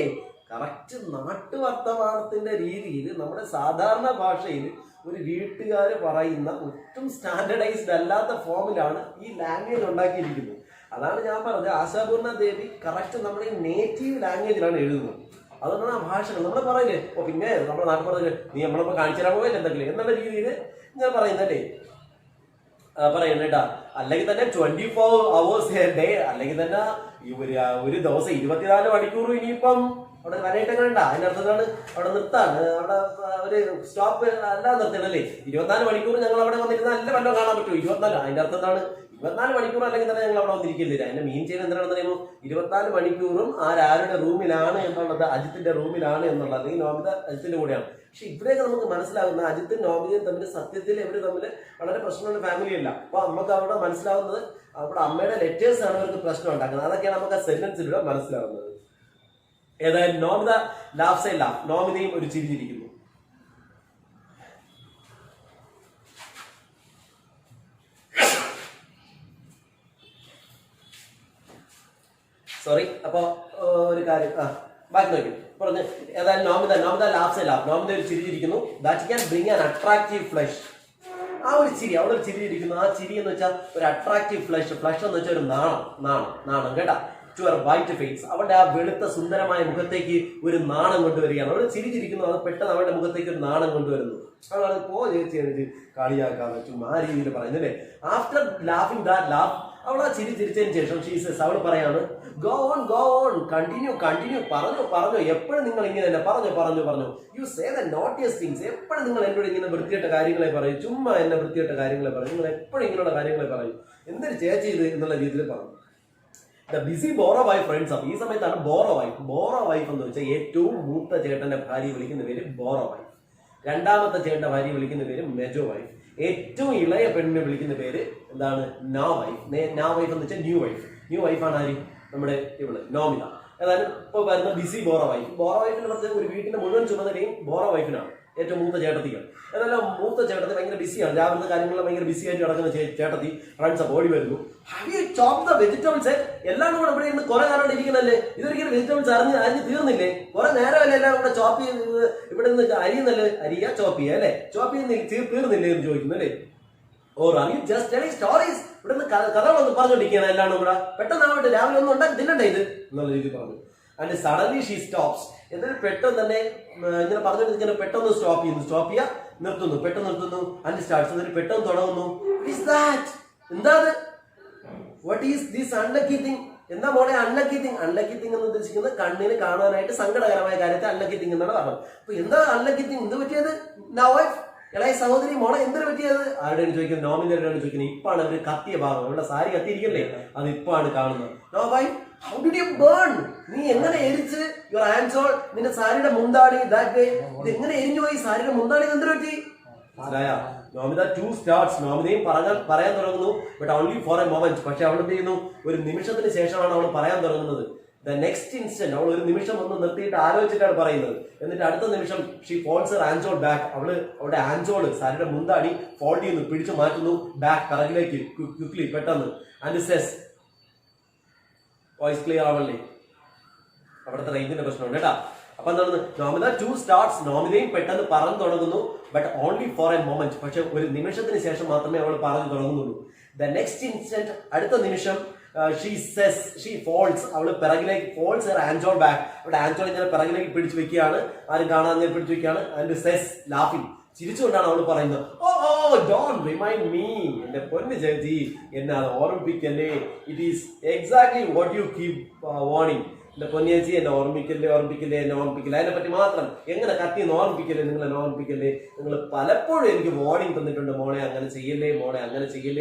S1: കറക്റ്റ് നാട്ടുവർത്തമാനത്തിന്റെ രീതിയിൽ നമ്മുടെ സാധാരണ ഭാഷയിൽ ഒരു വീട്ടുകാർ പറയുന്ന ഒട്ടും സ്റ്റാൻഡർഡൈസ്ഡ് അല്ലാത്ത ഫോമിലാണ് ഈ ലാംഗ്വേജ് ഉണ്ടാക്കിയിരിക്കുന്നത്. അതാണ് ഞാൻ പറഞ്ഞത്, ആശാപൂർണ ദേവി കറക്റ്റ് നമ്മുടെ നേറ്റീവ് ലാംഗ്വേജിലാണ് എഴുതുന്നത്. അതുകൊണ്ടാണ് ആ ഭാഷകൾ നമ്മൾ പറയില്ലേ, ഓ പിന്നെ നമ്മുടെ നാട്ടിൽ പറഞ്ഞില്ലേ നീ നമ്മളിപ്പോൾ കാണിച്ചു തരാൻ പോയില്ല എന്തെങ്കിലും എന്നുള്ള രീതിയിൽ ഞാൻ പറയുന്നല്ലേ പറയുന്നത് കേട്ടാ. അല്ലെങ്കിൽ തന്നെ 24 hours ഡേ, അല്ലെങ്കിൽ തന്നെ ഒരു ദിവസം 24 മണിക്കൂർ ഇനിയിപ്പം അവിടെ വരായിട്ട് കണ്ട അതിനർത്ഥത്താണ് അവിടെ നിർത്താണ്, അവിടെ ഒരു സ്റ്റോപ്പ് അല്ലാതെ നിർത്തണല്ലേ. 24 മണിക്കൂർ ഞങ്ങൾ അവിടെ വന്നിരുന്നാൽ നല്ല വല്ലതും കാണാൻ പറ്റുമോ? 24 അതിന്റെ അർത്ഥം എന്താണ്? 24 മണിക്കൂർ അല്ലെങ്കിൽ തന്നെ ഞങ്ങൾ അവിടെ വന്നിരിക്കില്ല. അതിന്റെ മീൻ ചെയ്യുന്നത് എന്താണെന്ന് പറയുമ്പോൾ 24 മണിക്കൂറും ആരുടെ റൂമിലാണ് എന്നുള്ളത്, അജിത്തിന്റെ റൂമിലാണ് എന്നുള്ളത്, അല്ലെങ്കിൽ നോമിത അജിത്തിന്റെ കൂടെയാണ്. പക്ഷെ ഇവിടെയൊക്കെ നമുക്ക് മനസ്സിലാകുന്ന അജിത്തും നോമിതയും തമ്മിൽ സത്യത്തിൽ ഇവര് തമ്മിൽ വളരെ പ്രശ്നമുള്ള ഫാമിലി അല്ല. അപ്പൊ നമുക്ക് അവിടെ മനസ്സിലാവുന്നത് അവിടെ അമ്മയുടെ ലെറ്റേഴ്സ് ആണ് അവർക്ക് പ്രശ്നം ഉണ്ടാക്കുന്നത്. അതൊക്കെയാണ് നമുക്ക് ആ സെന്റൻസിലൂടെ മനസ്സിലാവുന്നത്. ഏതായാലും നോമിത ലാഫ്സ് എ ലാഫ്, നോമിതയും ഒരു ചിരിച്ചിരിക്കുന്നു. സോറി. അപ്പൊ ഒരു കാര്യം ബാക്കി നോക്കി പറഞ്ഞു. ഏതായാലും Nomita laughs a laugh, Nomita ഒരു ചിരിച്ചിരിക്കുന്നു. That can bring an attractive flush. ആ ഒരു ചിരി, അവിടെ ഒരു ചിരി ഇരിക്കുന്നു. ആ ചിരി എന്ന് വെച്ചാൽ ഒരു അട്രാക്റ്റീവ് ഫ്ലഷ്. ഫ്ലഷ് എന്ന് വെച്ചാൽ ഒരു നാണം കേട്ടാ. ടു അവർ വൈറ്റ് ഫേസ്, അവളുടെ ആ വെളുത്ത സുന്ദരമായ മുഖത്തേക്ക് ഒരു നാണം കൊണ്ടുവരികയാണ്. അവൾ ചിരിച്ചിരിക്കുന്നു, അത് പെട്ടെന്ന് അവളുടെ മുഖത്തേക്ക് ഒരു നാണം കൊണ്ടുവരുന്നു. അവളത് ചേച്ചി കളിയാക്കാതെ ചുമ്മാ ആ രീതിയിൽ പറയുന്നല്ലേ. ആഫ്റ്റർ ലാഫിംഗ് ദാറ്റ് ലാഫ്, അവൾ ആ ചിരിച്ചതിന് ശേഷം അവൾ പറയാണ് ഗോ ഓൺ കണ്ടിന്യൂ പറഞ്ഞു എപ്പോഴും നിങ്ങൾ ഇങ്ങനെ തന്നെ പറഞ്ഞു you say the naughtiest things. എപ്പോഴും നിങ്ങൾ എന്നോട് ഇങ്ങനെ വൃത്തികെട്ട കാര്യങ്ങളെ പറയും, ചുമ്മാ എന്നെ വൃത്തികെട്ട കാര്യങ്ങളെ പറയും, നിങ്ങൾ എപ്പോഴും ഇങ്ങനെയുള്ള കാര്യങ്ങളെ പറയും, എന്തൊരു ചേച്ചി ഇത് എന്നുള്ള രീതിയിൽ പറഞ്ഞു. The busy Boro wife fronts up. ഈ സമയത്താണ് ബോറോ വൈഫ് എന്ന് വെച്ചാൽ ഏറ്റവും മൂത്ത ചേട്ടന്റെ ഭാര്യ വിളിക്കുന്ന പേര് ബോറോ വൈഫ്, രണ്ടാമത്തെ ചേട്ടന്റെ ഭാര്യ വിളിക്കുന്ന പേര് മെജോ വൈഫ്, ഏറ്റവും ഇളയ പെണ്ണിനെ വിളിക്കുന്ന പേര് എന്താണ്? നാ വൈഫ് എന്ന് വെച്ചാൽ ന്യൂ വൈഫാണ് ആര്? നമ്മുടെ ഇവള് നോമിത. ഏതായാലും ഇപ്പൊ വരുന്ന ബിസി ബോറോ വൈഫിന് പ്രത്യേകം ഒരു വീട്ടിന്റെ മുഴുവൻ ചുമതലയും ബോറോ വൈഫിനാണ്, ഏറ്റവും മൂത്ത ചേട്ടത്തിക്കാണ്. ഏതായാലും മൂത്ത ചേട്ടത്തി ഭയങ്കര ബിസിയാണ്, രാവിലത്തെ കാര്യങ്ങളിൽ ഭയങ്കര ബിസി ആയിട്ട് നടക്കുന്ന ചേട്ടത്തി ഫ്രണ്ട്സ് ഓടി വരുന്നു. Have you chop the vegetables? എല്ലാം കൂടെ ഇവിടെ ഇരുന്ന് കുറെ കാലം ഇരിക്കുന്നല്ലേ, ഇതൊരിക്കലും വെജിറ്റബിൾസ് അരിഞ്ഞ് തീർന്നില്ലേ? കുറെ നേരമല്ലേ എല്ലാം കൂടെ ചോപ്പ് ചെയ്ത് ഇവിടെ നിന്ന് അരിയാ ചോപ്പ് ചെയ്യാ അല്ലെ, ചോപ്പ് ചെയ്യുന്നില്ല തീർന്നില്ലേ എന്ന് ചോദിക്കുന്നു അല്ലേ. Or are you just telling stories? ഇവിടെ നിന്ന് കഥകളൊന്നും പറഞ്ഞോണ്ടിരിക്കുകയാണ് എല്ലാം കൂടെ, പെട്ടെന്നാവട്ടെ രാവിലെ ഒന്നും ഉണ്ടാക്കി തിന്നണ്ടേ ഇത് എന്നുള്ള രീതിയിൽ പറഞ്ഞു. And suddenly she stops. എന്നിട്ട് പെട്ടെന്ന് തന്നെ ഇങ്ങനെ പറഞ്ഞോണ്ടിരിക്കുന്ന പെട്ടെന്ന് സ്റ്റോപ്പ് ചെയ്യുക, നിർത്തുന്നു, പെട്ടെന്ന് നിർത്തുന്നു. And starts. എന്നിട്ട് പെട്ടെന്ന് തുടങ്ങുന്നു. എന്താ what is this unlucky thing? എന്താ മോളെ അൺലക്കി തിങ്? അൺലക്കി തിങ് എന്ന് ഉദ്ദേശിക്കുന്നത് കണ്ണിന് കാണാനായിട്ട് സങ്കടകരമായ കാര്യത്തെ അൺലക്കി തിങ് എന്നാണ് പറഞ്ഞത്. അപ്പൊ എന്താ അൺലക്കി തിങ്? എന്ത് പറ്റിയത്? ഇളയ സഹോദരി മോളെ എന്തിനു പറ്റിയത്? ആരുടെയാണ് ചോദിക്കുന്നത്? നോമിനോടാണ് ചോദിക്കുന്നത്. ഇപ്പാണ് അവര് കത്തിയ ഭാഗം, അവരുടെ സാരി കത്തിയിരിക്കല്ലേ, അത് ഇപ്പാണ് കാണുന്നത്. No wife, how did you burn? നീ എങ്ങനെ എരിച്ച്? യുവർ ഹാൻഡ്സ് ഓൾ, നിന്റെ സാരിയുടെ മുന്താണി ദാറ്റ് വേ, ഇത് എങ്ങനെ എരിഞ്ഞു പോയി? സാരിയുടെ മുന്താണി എന്തിനു പറ്റി? മനസ്സിലായ? Nomita to starts. നോമിതയും പറയാൻ തുടങ്ങുന്നു, but only for a moment. പക്ഷെ അവൾ എന്ത് ചെയ്യുന്നു? ഒരു നിമിഷത്തിന് ശേഷമാണ് അവൾ പറയാൻ തുടങ്ങുന്നത്. ദ നെക്സ്റ്റ് ഇൻസ്റ്റന്റ് അവൾ ഒരു നിമിഷം ഒന്ന് നിർത്തിയിട്ട് ആലോചിച്ചിട്ടാണ് പറയുന്നത്. എന്നിട്ട് അടുത്ത നിമിഷം ഷീ ഫോൾഡ്സ് ഹർ ആൻസോൾ ബാക്ക്. അവളുടെ ആൻസോൾ സാരിയുടെ മുന്താണി ഫോൾഡ് ചെയ്യുന്നു, പിടിച്ചു മാറ്റുന്നു ബാക്ക് പിറകിലേക്ക് ക്വിക്ലി പെട്ടെന്ന്. ആൻഡ് സെസ്, വോയിസ് ക്ലിയർ ആവല്ലേ, അവിടുത്തെ റേഞ്ചിന്റെ പ്രശ്നമുണ്ട് കേട്ടാ. അപ്പൊ എന്താണ്? Nomita to starts. നോമിതയും പെട്ടെന്ന് പറഞ്ഞു തുടങ്ങുന്നു, but only for a moment. പക്ഷെ ഒരു നിമിഷത്തിന് ശേഷം മാത്രമേ അവൾ പറഞ്ഞു തുടങ്ങുന്നുള്ളൂ. ദ നെക്സ്റ്റ് ഇൻസ്റ്റന്റ്, അടുത്ത നിമിഷം ഷീ ഫോൾഡ്സ്. അവള് പിറകിലേക്ക് ഫോൾഡ്സ് ഹർ ആൻസോൾ ബാക്ക്. അവളുടെ ആൻസോൾ ഇങ്ങനെ പിറകിലേക്ക് പിടിച്ചു വെക്കുകയാണ്, ആരും കാണാതെ പിടിച്ചു വെക്കുകയാണ്. ആൻഡ് സെസ് ലാഫിംഗ്, ചിരിച്ചുകൊണ്ടാണ് അവൾ പറയുന്നത്, ഓ ഡോണ്ട് റിമൈൻഡ് മീ, എന്റെ പൊന്നു ചേച്ചി എന്നെ അത് ഓർമ്മിപ്പിക്കല്ലേ. It is exactly what you keep warning. എന്റെ പൊന്നിയേച്ചി എന്നെ ഓർമ്മിക്കല്ലേ. അതിനെ പറ്റി മാത്രം എങ്ങനെ കത്തിന്ന് ഓർമ്മിപ്പിക്കല്ലേ, നിങ്ങളെന്നെ ഓർമ്മിപ്പിക്കല്ലേ. നിങ്ങൾ പലപ്പോഴും എനിക്ക് വാർണിംഗ് തന്നിട്ടുണ്ട്, മോളെ അങ്ങനെ ചെയ്യല്ലേ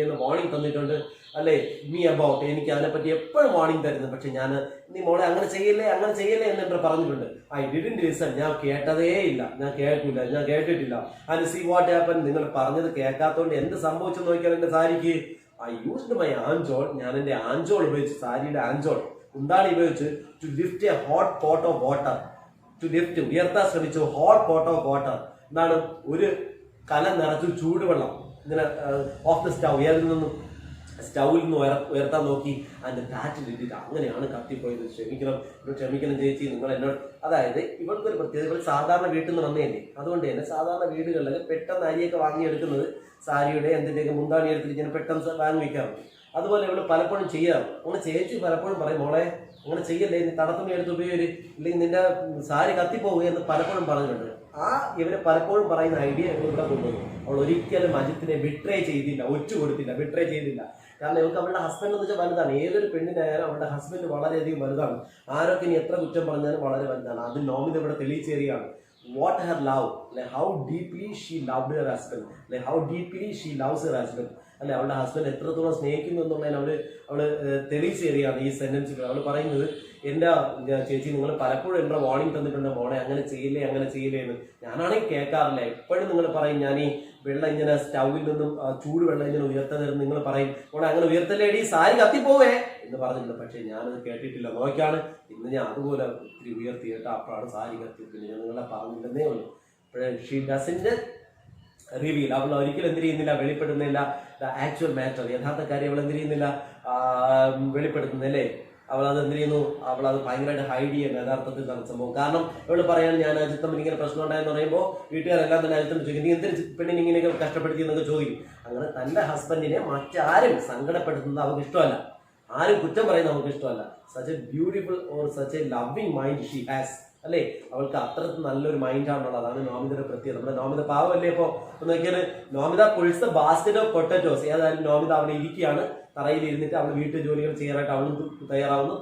S1: എന്ന് വാർണിംഗ് തന്നിട്ടുണ്ട് അല്ലേ. മീ അബൌട്ട്, എനിക്ക് അതിനെപ്പറ്റി എപ്പോഴും വാർണിംഗ് തരുന്നു. പക്ഷെ ഞാൻ നീ മോളെ അങ്ങനെ ചെയ്യല്ലേ എന്ന് എന്നോട് പറഞ്ഞിട്ടുണ്ട്. ഐ ഡിഡ്ന്റ് ലിസൺ, ഞാൻ കേട്ടതേ ഇല്ല, ഞാൻ കേട്ടിട്ടില്ല. ആൻഡ് സീ വാട്ട് ഹാപ്പൻ, നിങ്ങൾ പറഞ്ഞത് കേൾക്കാത്തോണ്ട് എന്ത് സംഭവിച്ചു നോക്കിയാൽ എന്റെ സാരിക്ക്. ഐ യൂസ്ഡ് മൈ ആൻജോൾ, ഞാൻ എന്റെ ആൻജോൾ ഉപയോഗിച്ച്, സാരിയുടെ ആൻജോൾ എന്താണ് ഉപയോഗിച്ച്, to lift a hot pot of water. ഉയർത്താൻ ശ്രമിച്ചു ഹോട്ട് പോട്ട് ഓഫ് വാട്ടർ. എന്താണ്? ഒരു കല നിറച്ചു ചൂടുവെള്ളം ഇങ്ങനെ ഓഫ് ദ സ്റ്റൗ, സ്റ്റൗവിൽ നിന്ന് ഉയർത്താൻ നോക്കി. ആൻഡ് ദാറ്റ് ഡിഡ് ഇറ്റ്, അങ്ങനെയാണ് കത്തിപ്പോയത്. ക്ഷമിക്കണം ചേച്ചി, നിങ്ങൾ എന്നോട്. അതായത് ഇവൾക്കൊരു പ്രത്യേകത, ഇവൾ സാധാരണ വീട്ടിൽ നിന്ന് വന്നതല്ലേ, അതുകൊണ്ട് തന്നെ സാധാരണ വീടുകളിലൊക്കെ പെട്ടെന്ന് അരിയൊക്കെ വാങ്ങിയെടുക്കുന്നത് സാരിയുടെ എന്തിൻ്റെയൊക്കെ മുന്താണി എടുത്തിട്ട് ഇങ്ങനെ പെട്ടെന്ന് വാങ്ങി വയ്ക്കാറുണ്ട്. അതുപോലെ ഇവള് പലപ്പോഴും ചെയ്യാറ്. അങ്ങനെ ചേച്ചി പലപ്പോഴും പറയും, മോളെ അങ്ങനെ ചെയ്യല്ലേ, നീ തടത്തുണി എടുത്ത് ഉപയോഗിച്ച് ഇല്ലെങ്കിൽ നിന്റെ സാരി കത്തിപ്പോവുക എന്ന് പലപ്പോഴും പറഞ്ഞിട്ടുണ്ട്. ഇവര് പലപ്പോഴും പറയുന്ന ഐഡിയ ഇവിടെ കൊണ്ടുവന്നു. അവൾ ഒരിക്കലും അജിത്തിനെ ബിട്രേ ചെയ്തില്ല, ബിട്രേ ചെയ്തില്ല. കാരണം ഇവർക്ക് അവളുടെ ഹസ്ബൻഡ് എന്ന് വെച്ചാൽ വലുതാണ്. ഏതൊരു പെണ്ണിനായാലും അവളുടെ ഹസ്ബൻഡ് വളരെയധികം വലുതാണ്. ആരൊക്കെ ഇനി എത്ര കുറ്റം പറഞ്ഞാലും വളരെ വലുതാണ്. അത് നോമിത ഇവിടെ തെളിയിച്ചേറിയാണ്. What her love, how deeply she loved her husband, how deeply she loves her husband, അല്ലെ അവളുടെ ഹസ്ബൻഡ് എത്രത്തോളം സ്നേഹിക്കുന്നു എന്നുള്ളതിന് അവള് തെളിയിച്ചേറിയാണ് ഈ സെന്റൻസുകൾ. അവള് പറയുന്നത്, എൻ്റെ ചേച്ചി നിങ്ങൾ പലപ്പോഴും എൻ്റെ വാർണിംഗ് തന്നിട്ടുണ്ട്, മോളെ അങ്ങനെ ചെയ്യില്ലേ എന്ന്. ഞാനാണെങ്കിൽ കേൾക്കാറില്ല. എപ്പോഴും നിങ്ങൾ പറയും, ഞാൻ ഈ വെള്ളം ഇങ്ങനെ സ്റ്റൗവിൽ നിന്നും ചൂട് വെള്ളം ഇങ്ങനെ ഉയർത്തുന്നതിന് നിങ്ങൾ പറയും, മോളെ അങ്ങനെ ഉയർത്തല്ലേടി സാരി കത്തിപ്പോവേ എന്ന് പറഞ്ഞിട്ടുണ്ട്. പക്ഷെ ഞാനത് കേട്ടിട്ടില്ല. നോക്കാണ് ഇന്ന് ഞാൻ അതുപോലെ ഒത്തിരി ഉയർത്തി കേട്ടോ, അപ്പോഴാണ് സാരി കത്തിപ്പില്ല. ഞാൻ നിങ്ങളെ പറഞ്ഞില്ലെന്നേ ഉള്ളൂ. ഷീ ഡസന്റ് റിവീൽ, അവൾ ഒരിക്കലും എന്ത് ചെയ്യുന്നില്ല, വെളിപ്പെടുന്നില്ല ആക്ച്വൽ മാറ്റർ, യഥാർത്ഥ കാര്യം അവൾ എന്ത് ചെയ്യുന്നില്ല, വെളിപ്പെടുത്തുന്നില്ലേ. അവൾ അത് എന്ത് ചെയ്യുന്നു, അവൾ അത് ഭയങ്കരമായിട്ട് ഹൈഡ് ചെയ്യുന്നു യഥാർത്ഥത്തിൽ നടന്ന സംഭവം. കാരണം അവൾ പറയാണ്, ഞാൻ അജിത്ത് തമ്മിൽ ഇങ്ങനെ പ്രശ്നം ഉണ്ടായെന്ന് പറയുമ്പോൾ വീട്ടുകാരെല്ലാം തന്നെ അജിത്തിന് ചോദിക്കും, നീ എന്തൊരു പെണ്ണിനെ ഇങ്ങനെയൊക്കെ കഷ്ടപ്പെടുത്തി എന്നൊക്കെ ചോദിക്കും. അങ്ങനെ തന്റെ ഹസ്ബൻഡിനെ മറ്റാരും സങ്കടപ്പെടുത്തുന്നത് അവർക്ക് ഇഷ്ടമല്ല, ആരും കുറ്റം പറയുന്നത് നമുക്ക് ഇഷ്ടമല്ല. Such A beautiful or such A loving mind she has, അല്ലേ. അവൾക്ക് അത്രത്തിൽ നല്ലൊരു മൈൻഡാണുള്ളത്. അതാണ് നോമിതയുടെ പ്രത്യേകത. നമ്മുടെ നോമിത പാവമല്ലേ. ഇപ്പോൾ നോക്കിയാൽ Nomita pulls the basket of potatoes. ഏതായാലും നോമിത അവിടെ ഇരിക്കുകയാണ്, തറയിൽ ഇരുന്നിട്ട് അവൾ വീട്ടു ജോലികൾ ചെയ്യാനായിട്ട് അവളും തയ്യാറാവുന്നു.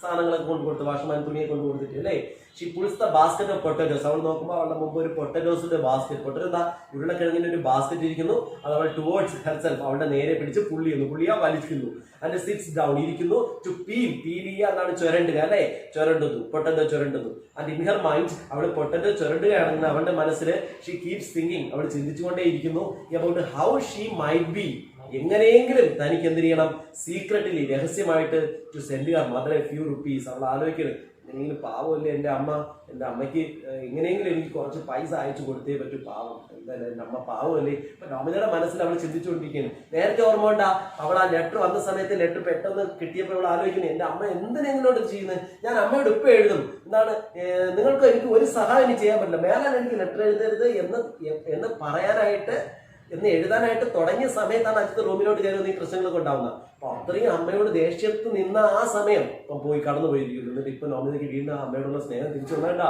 S1: സാധനങ്ങളൊക്കെ കൊണ്ട് കൊടുത്ത്, വാഷ്മാൻ തുണിയെ കൊണ്ട് കൊടുത്തിട്ട്, അല്ലേ. She pulls the basket of potatoes. അവൾ നോക്കുമ്പോൾ അവളുടെ മുമ്പ് ഒരു പൊട്ടറ്റോസിന്റെ ബാസ്ക്കറ്റ്, പൊട്ടറ്റോ ഉരുളക്കിഴങ്ങിന്റെ ഒരു ബാസ്ക്കറ്റ് ഇരിക്കുന്നു. അത് അവൾ ടുവേർഡ്സ് ഹെർസെൽഫ്, അവളുടെ നേരെ പിടിച്ച് പുള്ളിയാ വലിക്കുന്നു. ആൻഡ് സിറ്റ്സ് ഡൗൺ, ഇരിക്കുന്നു. ടു പീൽ ചെയ്യുക എന്നാണ് ചുരണ്ടുക, അല്ലെ. പൊട്ടറ്റോ ചുരണ്ടുന്നു. ആൻഡ് ഇൻ ഹെർ മൈൻഡ്, അവൾ പൊട്ടറ്റോ ചുരണ്ടുകയാണെന്ന് അവളുടെ മനസ്സിൽ ഷീ കീപ്സ് തിങ്കിങ്, അവൾ ചിന്തിച്ചുകൊണ്ടേ ഇരിക്കുന്നു about how she might be, എങ്ങനെയെങ്കിലും തനിക്ക് എന്ത് ചെയ്യണം, സീക്രട്ടിലി രഹസ്യമായിട്ട് to send your mother a few rupees. അവൾ ആലോചിക്കണം, എങ്ങനെയെങ്കിലും പാവമല്ലേ എൻ്റെ അമ്മയ്ക്ക് എങ്ങനെയെങ്കിലും എനിക്ക് കുറച്ച് പൈസ അയച്ചു കൊടുത്തേ പറ്റൂ, പാവം എന്തായാലും എൻ്റെ അമ്മ പാവമല്ലേ. ഇപ്പൊ നോമിതയുടെ മനസ്സിൽ അവൾ ചിന്തിച്ചുകൊണ്ടിരിക്കുകയാണ്. നേരത്തെ ഓർമ്മ ഉണ്ടാ, അവൾ ആ ലെറ്റർ വന്ന സമയത്ത് ലെറ്റർ പെട്ടെന്ന് കിട്ടിയപ്പോൾ അവൾ ആലോചിക്കുന്നത്, എൻ്റെ അമ്മ എന്തിനെങ്കിലോട്ട് ചെയ്യുന്നത്, ഞാൻ അമ്മയോട് ഇപ്പം എഴുതും, എന്താണ് നിങ്ങൾക്ക് എനിക്ക് ഒരു സഹായം ഇനി ചെയ്യാൻ പറ്റില്ല, മേലാൻ എനിക്ക് ലെറ്റർ എഴുതരുത് എന്ന് പറയാനായിട്ട് എഴുതാനായിട്ട് തുടങ്ങിയ സമയത്താണ് അജിത്ത് റൂമിലോട്ട് കയറുന്ന ഈ പ്രശ്നങ്ങളൊക്കെ ഉണ്ടാവുന്നത്. അപ്പൊ അത്രയും അമ്മയോട് ദേഷ്യത്ത് നിന്ന ആ സമയം പോയി കടന്നു പോയിരിക്കുന്നു. എന്നിട്ട് ഇപ്പൊ നോമിതയ്ക്ക് വീണ്ടും അമ്മയോടുള്ള സ്നേഹം തിരിച്ചു വന്നേണ്ട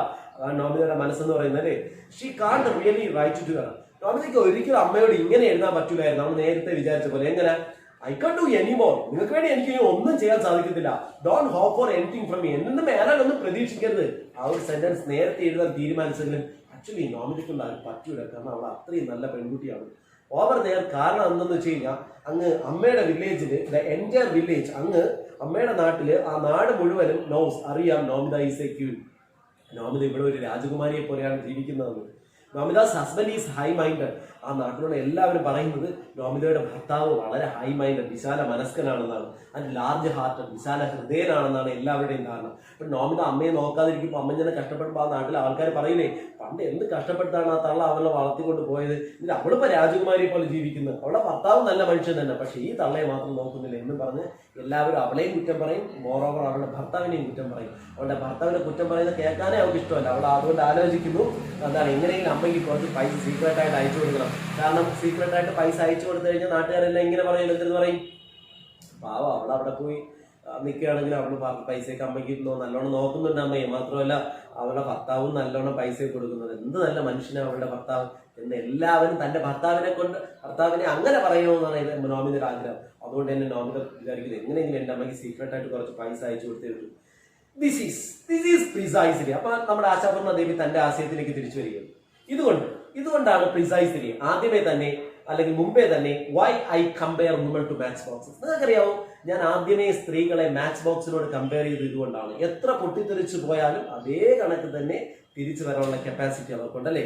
S1: നോമിതയുടെ മനസ്സെന്ന് പറയുന്നത്, അല്ലേ. She can't really write to her. നോമിതയ്ക്ക് ഒരിക്കലും അമ്മയോട് ഇങ്ങനെ എഴുതാൻ പറ്റൂലായിരുന്നു. നമ്മൾ നേരത്തെ വിചാരിച്ച പോലെ, എങ്ങനെ, ഐ കാൻ ഡു എനിമോർ, നിങ്ങൾക്ക് വേണ്ടി എനിക്ക് ഒന്നും ചെയ്യാൻ സാധിക്കത്തില്ല, don't hope for anything from me, എന്നും മേലാലൊന്നും പ്രതീക്ഷിക്കരുത്. ആ ഒരു സെന്റൻസ് നേരത്തെ എഴുതാൻ തീരുമാനിച്ചെങ്കിലും ആക്ച്വലി നോമിതയ്ക്കുള്ള പറ്റൂല. കാരണം അവൾ അത്രയും നല്ല പെൺകുട്ടിയാണ്. ഓവർ ദെയർ കാരണം എന്തെന്ന് വെച്ച് കഴിഞ്ഞാൽ, അങ്ങ് അമ്മയുടെ വില്ലേജില്, ദ എൻറ്റയർ വില്ലേജ്, അങ്ങ് അമ്മയുടെ നാട്ടില് ആ നാട് മുഴുവനും അറിയാം Nomita is A Queen. Nomita ഇവിടെ ഒരു രാജകുമാരിയെ പോലെയാണ് ജീവിക്കുന്നതെന്ന്. നോമിതാസ് ഹസ്ബൻഡ് ഈസ് ഹൈ മൈൻഡഡ്. ആ നാട്ടിലുള്ള എല്ലാവരും പറയുന്നത് നോമിതയുടെ ഭർത്താവ് വളരെ ഹൈ മൈൻഡഡ്, വിശാല മനസ്കനാണെന്നാണ്. ആൻഡ് ലാർജ് ഹാർട്ടഡ്, വിശാല ഹൃദയനാണെന്നാണ് എല്ലാവരുടെയും ധാരണ. അപ്പൊ നോമിത അമ്മയെ നോക്കാതിരിക്കുമ്പോൾ അമ്മ ഇങ്ങനെ കഷ്ടപ്പെടുമ്പോൾ ആ നാട്ടിലെ ആൾക്കാർ പറയില്ലേ, പണ്ട് എന്ത് കഷ്ടപ്പെടുത്താണ് ആ തള്ള അവളെ വളർത്തിക്കൊണ്ട് പോയത്, എന്നിട്ട് അവളിപ്പോ രാജകുമാരിയെ പോലെ ജീവിക്കുന്നത്, അവളുടെ ഭർത്താവ് നല്ല മനുഷ്യൻ തന്നെ, പക്ഷെ ഈ തള്ളയെ മാത്രം നോക്കുന്നില്ല എന്ന് പറഞ്ഞ് എല്ലാവരും അവളെയും കുറ്റം പറയും. മോറോവർ അവളുടെ ഭർത്താവിനെയും കുറ്റം പറയും. അവളുടെ ഭർത്താവിനെ കുറ്റം പറയുന്നത് കേൾക്കാനേ അവൾക്ക് ഇഷ്ടമല്ല. അവൾ അതുകൊണ്ട് ആലോചിക്കുന്നു, എന്താണ്, എങ്ങനെയെങ്കിലും അമ്മയ്ക്ക് കുറച്ച് പൈസ സീക്രട്ടായിട്ട് അയച്ചു കൊടുക്കണം. കാരണം സീക്രട്ടായിട്ട് പൈസ അയച്ചു കൊടുത്തു കഴിഞ്ഞാൽ നാട്ടുകാരെല്ലാം ഇങ്ങനെ പറയും, എന്തെന്ന് പറയും, പാവം അവൾ അവിടെ പോയി നിൽക്കുകയാണെങ്കിൽ അവൾ പൈസയൊക്കെ അമ്മയ്ക്ക് നല്ലോണം നോക്കുന്നുണ്ട് അമ്മയെ. മാത്രമല്ല അവളുടെ ഭർത്താവും നല്ലോണം പൈസ കൊടുക്കുന്നത്. എന്ത് നല്ല മനുഷ്യനാണ് അവളുടെ ഭർത്താവ് എന്ന് എല്ലാവരും തന്റെ ഭർത്താവിനെ അങ്ങനെ പറയണമെന്നാണ് നോമിതയുടെ ആഗ്രഹം. അതുകൊണ്ട് തന്നെ നോമിത വിചാരിക്കുന്നത്, എങ്ങനെയെങ്കിലും എൻ്റെ അമ്മയ്ക്ക് സീക്രട്ടായിട്ട് കുറച്ച് പൈസ അയച്ചു കൊടുത്തേ പറ്റൂ. This is precisely. അപ്പൊ നമ്മുടെ ആശാപൂർണ ദേവി തന്റെ ആശയത്തിലേക്ക് തിരിച്ചു വരികയാണ്. ഇതുകൊണ്ടാണ് പ്രിസൈസ്ലി ആദ്യമേ തന്നെ, അല്ലെങ്കിൽ മുമ്പേ തന്നെ, why I compare women to match boxes. നിങ്ങൾക്കറിയാവോ, ഞാൻ ആദ്യമേ സ്ത്രീകളെ മാച്ച് ബോക്സിനോട് കമ്പയർ ചെയ്ത് ഇതുകൊണ്ടാണ്. എത്ര പൊട്ടിത്തെറിച്ചു പോയാലും അതേ കണക്ക് തന്നെ തിരിച്ചു വരാനുള്ള കപ്പാസിറ്റി അവർക്കുണ്ടല്ലേ.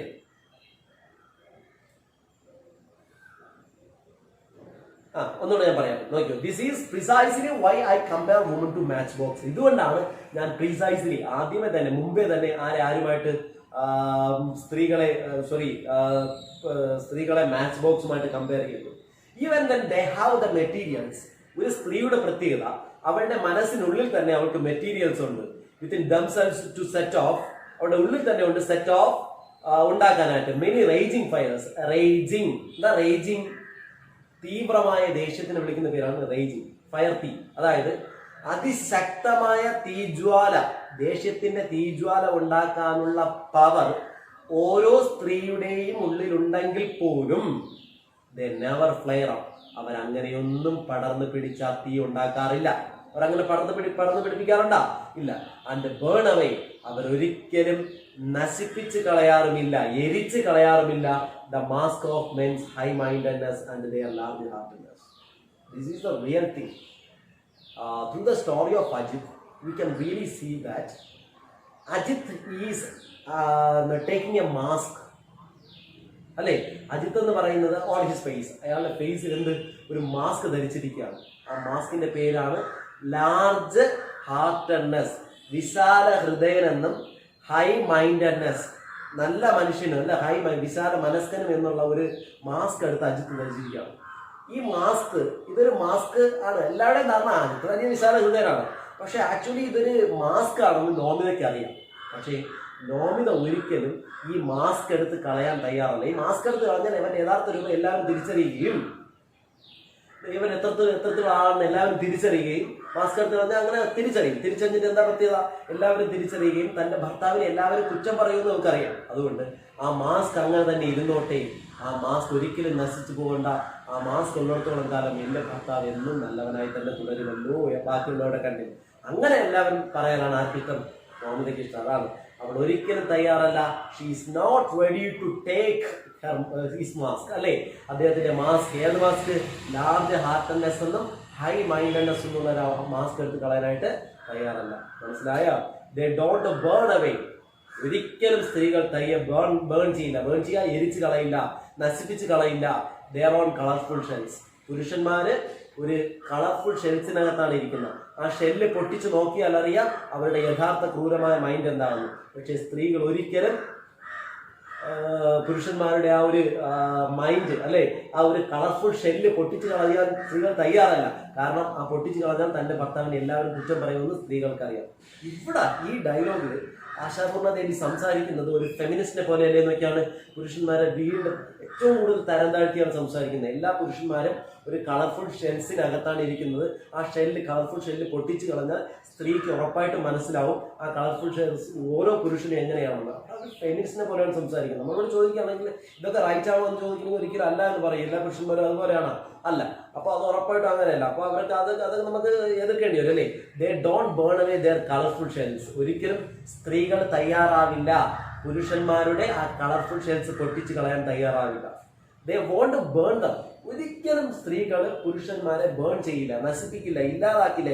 S1: ഒന്നുകൂടെ ഞാൻ പറയാം, നോക്കിയോ. This is precisely why I compare women to match box. ഇതുകൊണ്ടാണ് ഞാൻ പ്രിസൈസ്ലി ആദ്യമേ തന്നെ, മുമ്പേ തന്നെ ആരുമായിട്ട് സ്ത്രീകളെ മാച്ച് ബോക്സുമായിട്ട് കമ്പയർ ചെയ്യുന്നു. Even then they have the materials. ഒരു സ്ത്രീയുടെ പ്രത്യേകത, അവളുടെ മനസ്സിനുള്ളിൽ തന്നെ അവൾക്ക് മെറ്റീരിയൽസ് ഉണ്ട്. Within themselves to set off, അവളുടെ ഉള്ളിൽ തന്നെ ഉണ്ട് സെറ്റ് ഓഫ് ഉണ്ടാക്കാനായിട്ട്. Many raging fires. റേജിങ് തീവ്രമായ ദേഷ്യത്തിന് വിളിക്കുന്ന പേരാണ് റേജിങ്, ഫയർ തീ. അതായത് അതിശക്തമായ തീജ്വാല, ദേഷ്യത്തിന്റെ തീജ്വാല ഉണ്ടാക്കാനുള്ള പവർ ഓരോ സ്ത്രീയുടെയും ഉള്ളിലുണ്ടെങ്കിൽ പോലും they never flare up. അവരങ്ങനെയൊന്നും പടർന്ന് പിടിച്ച തീ ഉണ്ടാക്കാറില്ല. അവരങ്ങനെ പടർന്ന് പിടിപ്പിക്കാറുണ്ടോ? ഇല്ല. ആൻഡ് ബേൺ അവേ, അവരൊരിക്കലും നശിപ്പിച്ച് കളയാറുമില്ല, എരിച്ച് കളയാറുമില്ല. The mask of men's high mindedness and their large heartedness. This is the real thing. Through the story of Ajit, we can really see that Ajit is taking a mask. അല്ലേ? അജിത്ത് എന്ന് പറയുന്നത് on his face, അയാളുടെ ഫേസിൽ ഒരു mask ധരിച്ചിരിക്കുകയാണ്. ആ മാസ്കിന്റെ പേരാണ് large heartedness, വിശാല ഹൃദയനെന്നും high mindedness, നല്ല മനുഷ്യനും അല്ല വിശാല മനസ്കനും എന്നുള്ള ഒരു മാസ്ക് എടുത്ത് അജിത്ത് ധരിച്ചിരിക്കുകയാണ്. ഈ മാസ്ക്, ഇതൊരു മാസ്ക് ആണ്. എല്ലാവരുടെയും ധാരണ അജിത്ത് വലിയ വിശാല ഹൃദയനാണ്. പക്ഷെ ആക്ച്വലി ഇതൊരു മാസ്ക് ആണെന്ന് നോമിതയ്ക്ക് അറിയാം. പക്ഷേ നോമിത ഒരിക്കലും ഈ മാസ്ക് എടുത്ത് കളയാൻ തയ്യാറല്ല. ഈ മാസ്ക് എടുത്ത് കളഞ്ഞാൽ ഇവന്റെ യഥാർത്ഥ രൂപം എല്ലാവരും തിരിച്ചറിയുകയും ഇവൻ എത്രത്തിലാണെന്ന് എല്ലാവരും തിരിച്ചറിയുകയും, മാസ്ക് എടുത്ത് കളഞ്ഞാൽ അങ്ങനെ തിരിച്ചറിഞ്ഞിട്ട് എന്താ പ്രത്യേകത? എല്ലാവരും തിരിച്ചറിയുകയും തന്റെ ഭർത്താവിനെ എല്ലാവരും കുറ്റം പറയുമെന്ന് നമുക്കറിയാം. അതുകൊണ്ട് ആ മാസ്ക് അങ്ങനെ തന്നെ ഇരുന്നോട്ടെ, ആ മാസ്ക് ഒരിക്കലും നശിച്ചു പോകണ്ട. ആ മാസ്ക് ഉള്ളിടത്തോളം കാലം എന്റെ ഭർത്താവ് എന്നും നല്ലവനായി തന്നെ തുടരുമല്ലോ ബാക്കിയുള്ളവരുടെ കണ്ടിൽ. അങ്ങനെ എല്ലാവരും പറയാനാണ് ആർക്കിഷ്ടം? നോമിതയ്ക്ക് ഇഷ്ടം. അതാണ് അവൾ ഒരിക്കലും തയ്യാറല്ല. She is not ready to take his mask. അല്ലേ? അദ്ദേഹത്തിന്റെ മാസ്ക്, ഏത് മാസ്ക്? ലാർജ് ഹാർട്ടഡ്നെസ് എന്നും ഹൈ മൈൻഡഡ്നെസ് എന്നുള്ള മാസ്ക് എടുത്ത് കളയാനായിട്ട് തയ്യാറല്ല. മനസ്സിലായോ? They don't burn away. ഒരിക്കലും സ്ത്രീകൾ ബേൺ ചെയ്യില്ല, എരിച്ച് കളയില്ല, നശിപ്പിച്ച് കളയില്ല. Their own colourful shells. പുരുഷന്മാര് ഒരു കളർഫുൾ ഷെൽസിനകത്താണ് ഇരിക്കുന്നത്. ആ ഷെല്ല് പൊട്ടിച്ചു നോക്കിയാൽ അറിയാം അവരുടെ യഥാർത്ഥ ക്രൂരമായ മൈൻഡ് എന്താണെന്ന്. പക്ഷെ സ്ത്രീകൾ ഒരിക്കലും പുരുഷന്മാരുടെ ആ ഒരു മൈൻഡ്, അല്ലെ, ആ ഒരു കളർഫുൾ ഷെല്ല് പൊട്ടിച്ചു കളയാൻ സ്ത്രീകൾ തയ്യാറല്ല. കാരണം ആ പൊട്ടിച്ചു കളഞ്ഞാൽ തന്റെ ഭർത്താവിനെ എല്ലാവരും കുറ്റം പറയുമെന്ന് സ്ത്രീകൾക്കറിയാം. ഇവിടെ ഈ ഡയലോഗിൽ ആശാപൂർണ്ണ ദേവി സംസാരിക്കുന്നത് ഒരു ഫെമിനിസ്റ്റിനെ പോലെ അല്ലേ എന്നൊക്കെയാണ്. പുരുഷന്മാരെ വീണ്ടും ഏറ്റവും കൂടുതൽ തരം താഴ്ത്തിയാണ് സംസാരിക്കുന്നത്. എല്ലാ പുരുഷന്മാരും ഒരു കളർഫുൾ ഷെൽസിനകത്താണ് ഇരിക്കുന്നത്. ആ കളർഫുൾ ഷെല്ല് പൊട്ടിച്ചു കളഞ്ഞാൽ സ്ത്രീക്ക് ഉറപ്പായിട്ട് മനസ്സിലാവും ആ കളർഫുൾ ഷെൽസ് ഓരോ പുരുഷനും എങ്ങനെയാണെന്ന്. അത് ഫെമിനിസ്റ്റിനെ പോലെയാണ് സംസാരിക്കുന്നത്. നമ്മളോട് ചോദിക്കുകയാണെങ്കിൽ ഇതൊക്കെ റൈറ്റ് ആണോ എന്ന് ചോദിക്കുന്നത് ഒരിക്കലും അല്ല എന്ന് പറയും. എല്ലാ പുരുഷന്മാരും അതുപോലെയാണ് അല്ല. അപ്പൊ അത് ഉറപ്പായിട്ടും അങ്ങനെയല്ല. അപ്പൊ അവർക്ക് അത് നമുക്ക് എതിർക്കേണ്ടി വരും, അല്ലേ? They don't burn away their colourful shells. ഒരിക്കലും സ്ത്രീകൾ തയ്യാറാവില്ല പുരുഷന്മാരുടെ ആ കളർഫുൾ ഷെൽസ് പൊട്ടിച്ച് കളയാൻ തയ്യാറാവില്ല. They won't burn them. ഒരിക്കലും സ്ത്രീകൾ പുരുഷന്മാരെ ബേൺ ചെയ്യില്ല, നശിപ്പിക്കില്ല, ഇല്ലാതാക്കില്ല,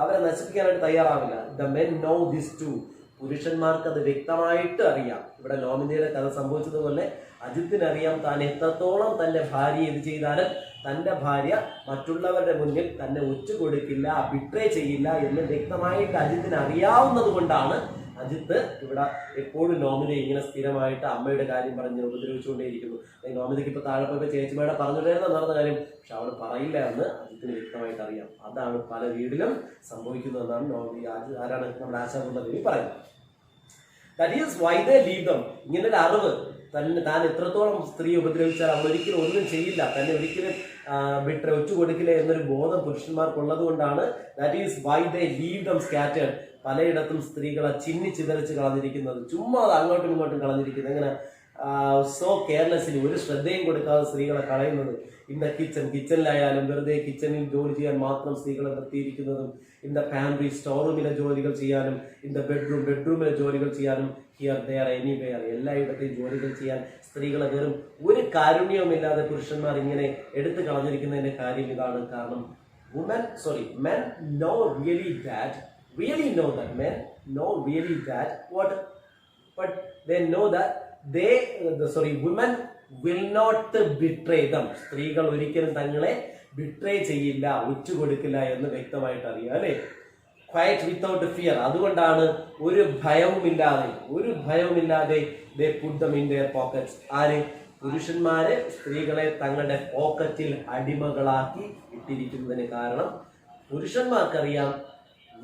S1: അവരെ നശിപ്പിക്കാനായിട്ട് തയ്യാറാവില്ല. The men know this too. പുരുഷന്മാർക്ക് അത് വ്യക്തമായിട്ട് അറിയാം. ഇവിടെ നോമിനിയുടെ കഥ സംഭവിച്ചതുപോലെ അജിത്തിനറിയാം താൻ എത്രത്തോളം തന്റെ ഭാര്യ ഇത് ചെയ്താലും തന്റെ ഭാര്യ മറ്റുള്ളവരുടെ മുന്നിൽ തന്നെ ഒറ്റ കൊടുക്കില്ല, ബിട്രേ ചെയ്യില്ല എന്ന് വ്യക്തമായിട്ട് അജിത്തിന് അറിയാവുന്നത് കൊണ്ടാണ് അജിത്ത് ഇവിടെ എപ്പോഴും നോമിനെ ഇങ്ങനെ സ്ഥിരമായിട്ട് അമ്മയുടെ കാര്യം പറഞ്ഞ് ഉപദ്രവിച്ചുകൊണ്ടേയിരിക്കുന്നു. നോമിനയ്ക്ക് ഇപ്പൊ താഴെ പോയപ്പോ ചേച്ചിമാരുടെ പറഞ്ഞിട്ടായിരുന്നു നടന്ന കാര്യം, പക്ഷെ അവൾ പറയില്ല എന്ന് അജിത്തിന് വ്യക്തമായിട്ട് അറിയാം. അതാണ് പല വീടിലും സംഭവിക്കുന്നതെന്നാണ് ആരാണ് നമ്മുടെ ആശാപൂർണ്ണ ദേവി പറയുന്നത്. That is why they leave dum. ഇങ്ങനൊരു അറിവ് താൻ എത്രത്തോളം സ്ത്രീ ഉപദ്രവിച്ചാൽ അവൾ ഒരിക്കലും ഒന്നും ചെയ്യില്ല, തന്നെ ഒരിക്കലും ഒറ്റ കൊടുക്കില്ല എന്നൊരു ബോധം പുരുഷന്മാർക്കുള്ളത് കൊണ്ടാണ്. That is why they leave dum scattered. പലയിടത്തും സ്ത്രീകളെ ചിന്നിച്ചിതറിച്ച് കളഞ്ഞിരിക്കുന്നത്, ചുമ്മാ അങ്ങോട്ടും ഇങ്ങോട്ടും കളഞ്ഞിരിക്കുന്നത്. എങ്ങനെ സോ കെയർലെസ്സിന്, ഒരു ശ്രദ്ധയും കൊടുക്കാതെ സ്ത്രീകളെ കളയുന്നത്. ഇൻ ദ കിച്ചണിലായാലും വെറുതെ കിച്ചണിൽ ജോലി ചെയ്യാൻ മാത്രം സ്ത്രീകളെ നിർത്തിയിരിക്കുന്നതും, ഇൻ ദ പാൻട്രി സ്റ്റോർ റൂമിലെ ജോലികൾ ചെയ്യാനും, ഇൻ ദ ബെഡ്റൂമിലെ ജോലികൾ ചെയ്യാനും, ഹിയർ ദെയർ എനിവെയർ എല്ലായിടത്തെയും ജോലികൾ ചെയ്യാൻ സ്ത്രീകളെ വെറും ഒരു കാരുണ്യവുമില്ലാതെ പുരുഷന്മാർ ഇങ്ങനെ എടുത്തു കളഞ്ഞിരിക്കുന്നതിന്റെ കാര്യം ഇതാണ്. കാരണം men know really that what, but they know that women will not betray them. സ്ത്രീകൾ ഒരിക്കലും തങ്ങളെ ബിട്രേ ചെയ്യില്ല, ഒറ്റുകൊടുക്കില്ല എന്ന് വ്യക്തമായിട്ട് അറിയാം, അല്ലെ? Quiet without fear. അതുകൊണ്ടാണ് ഒരു ഭയവുമില്ലാതെ they put them in their pockets. ആര്? പുരുഷന്മാര് സ്ത്രീകളെ തങ്ങളുടെ പോക്കറ്റിൽ അടിമകളാക്കി ഇട്ടിരിക്കുന്നതിന് കാരണം പുരുഷന്മാർക്കറിയാം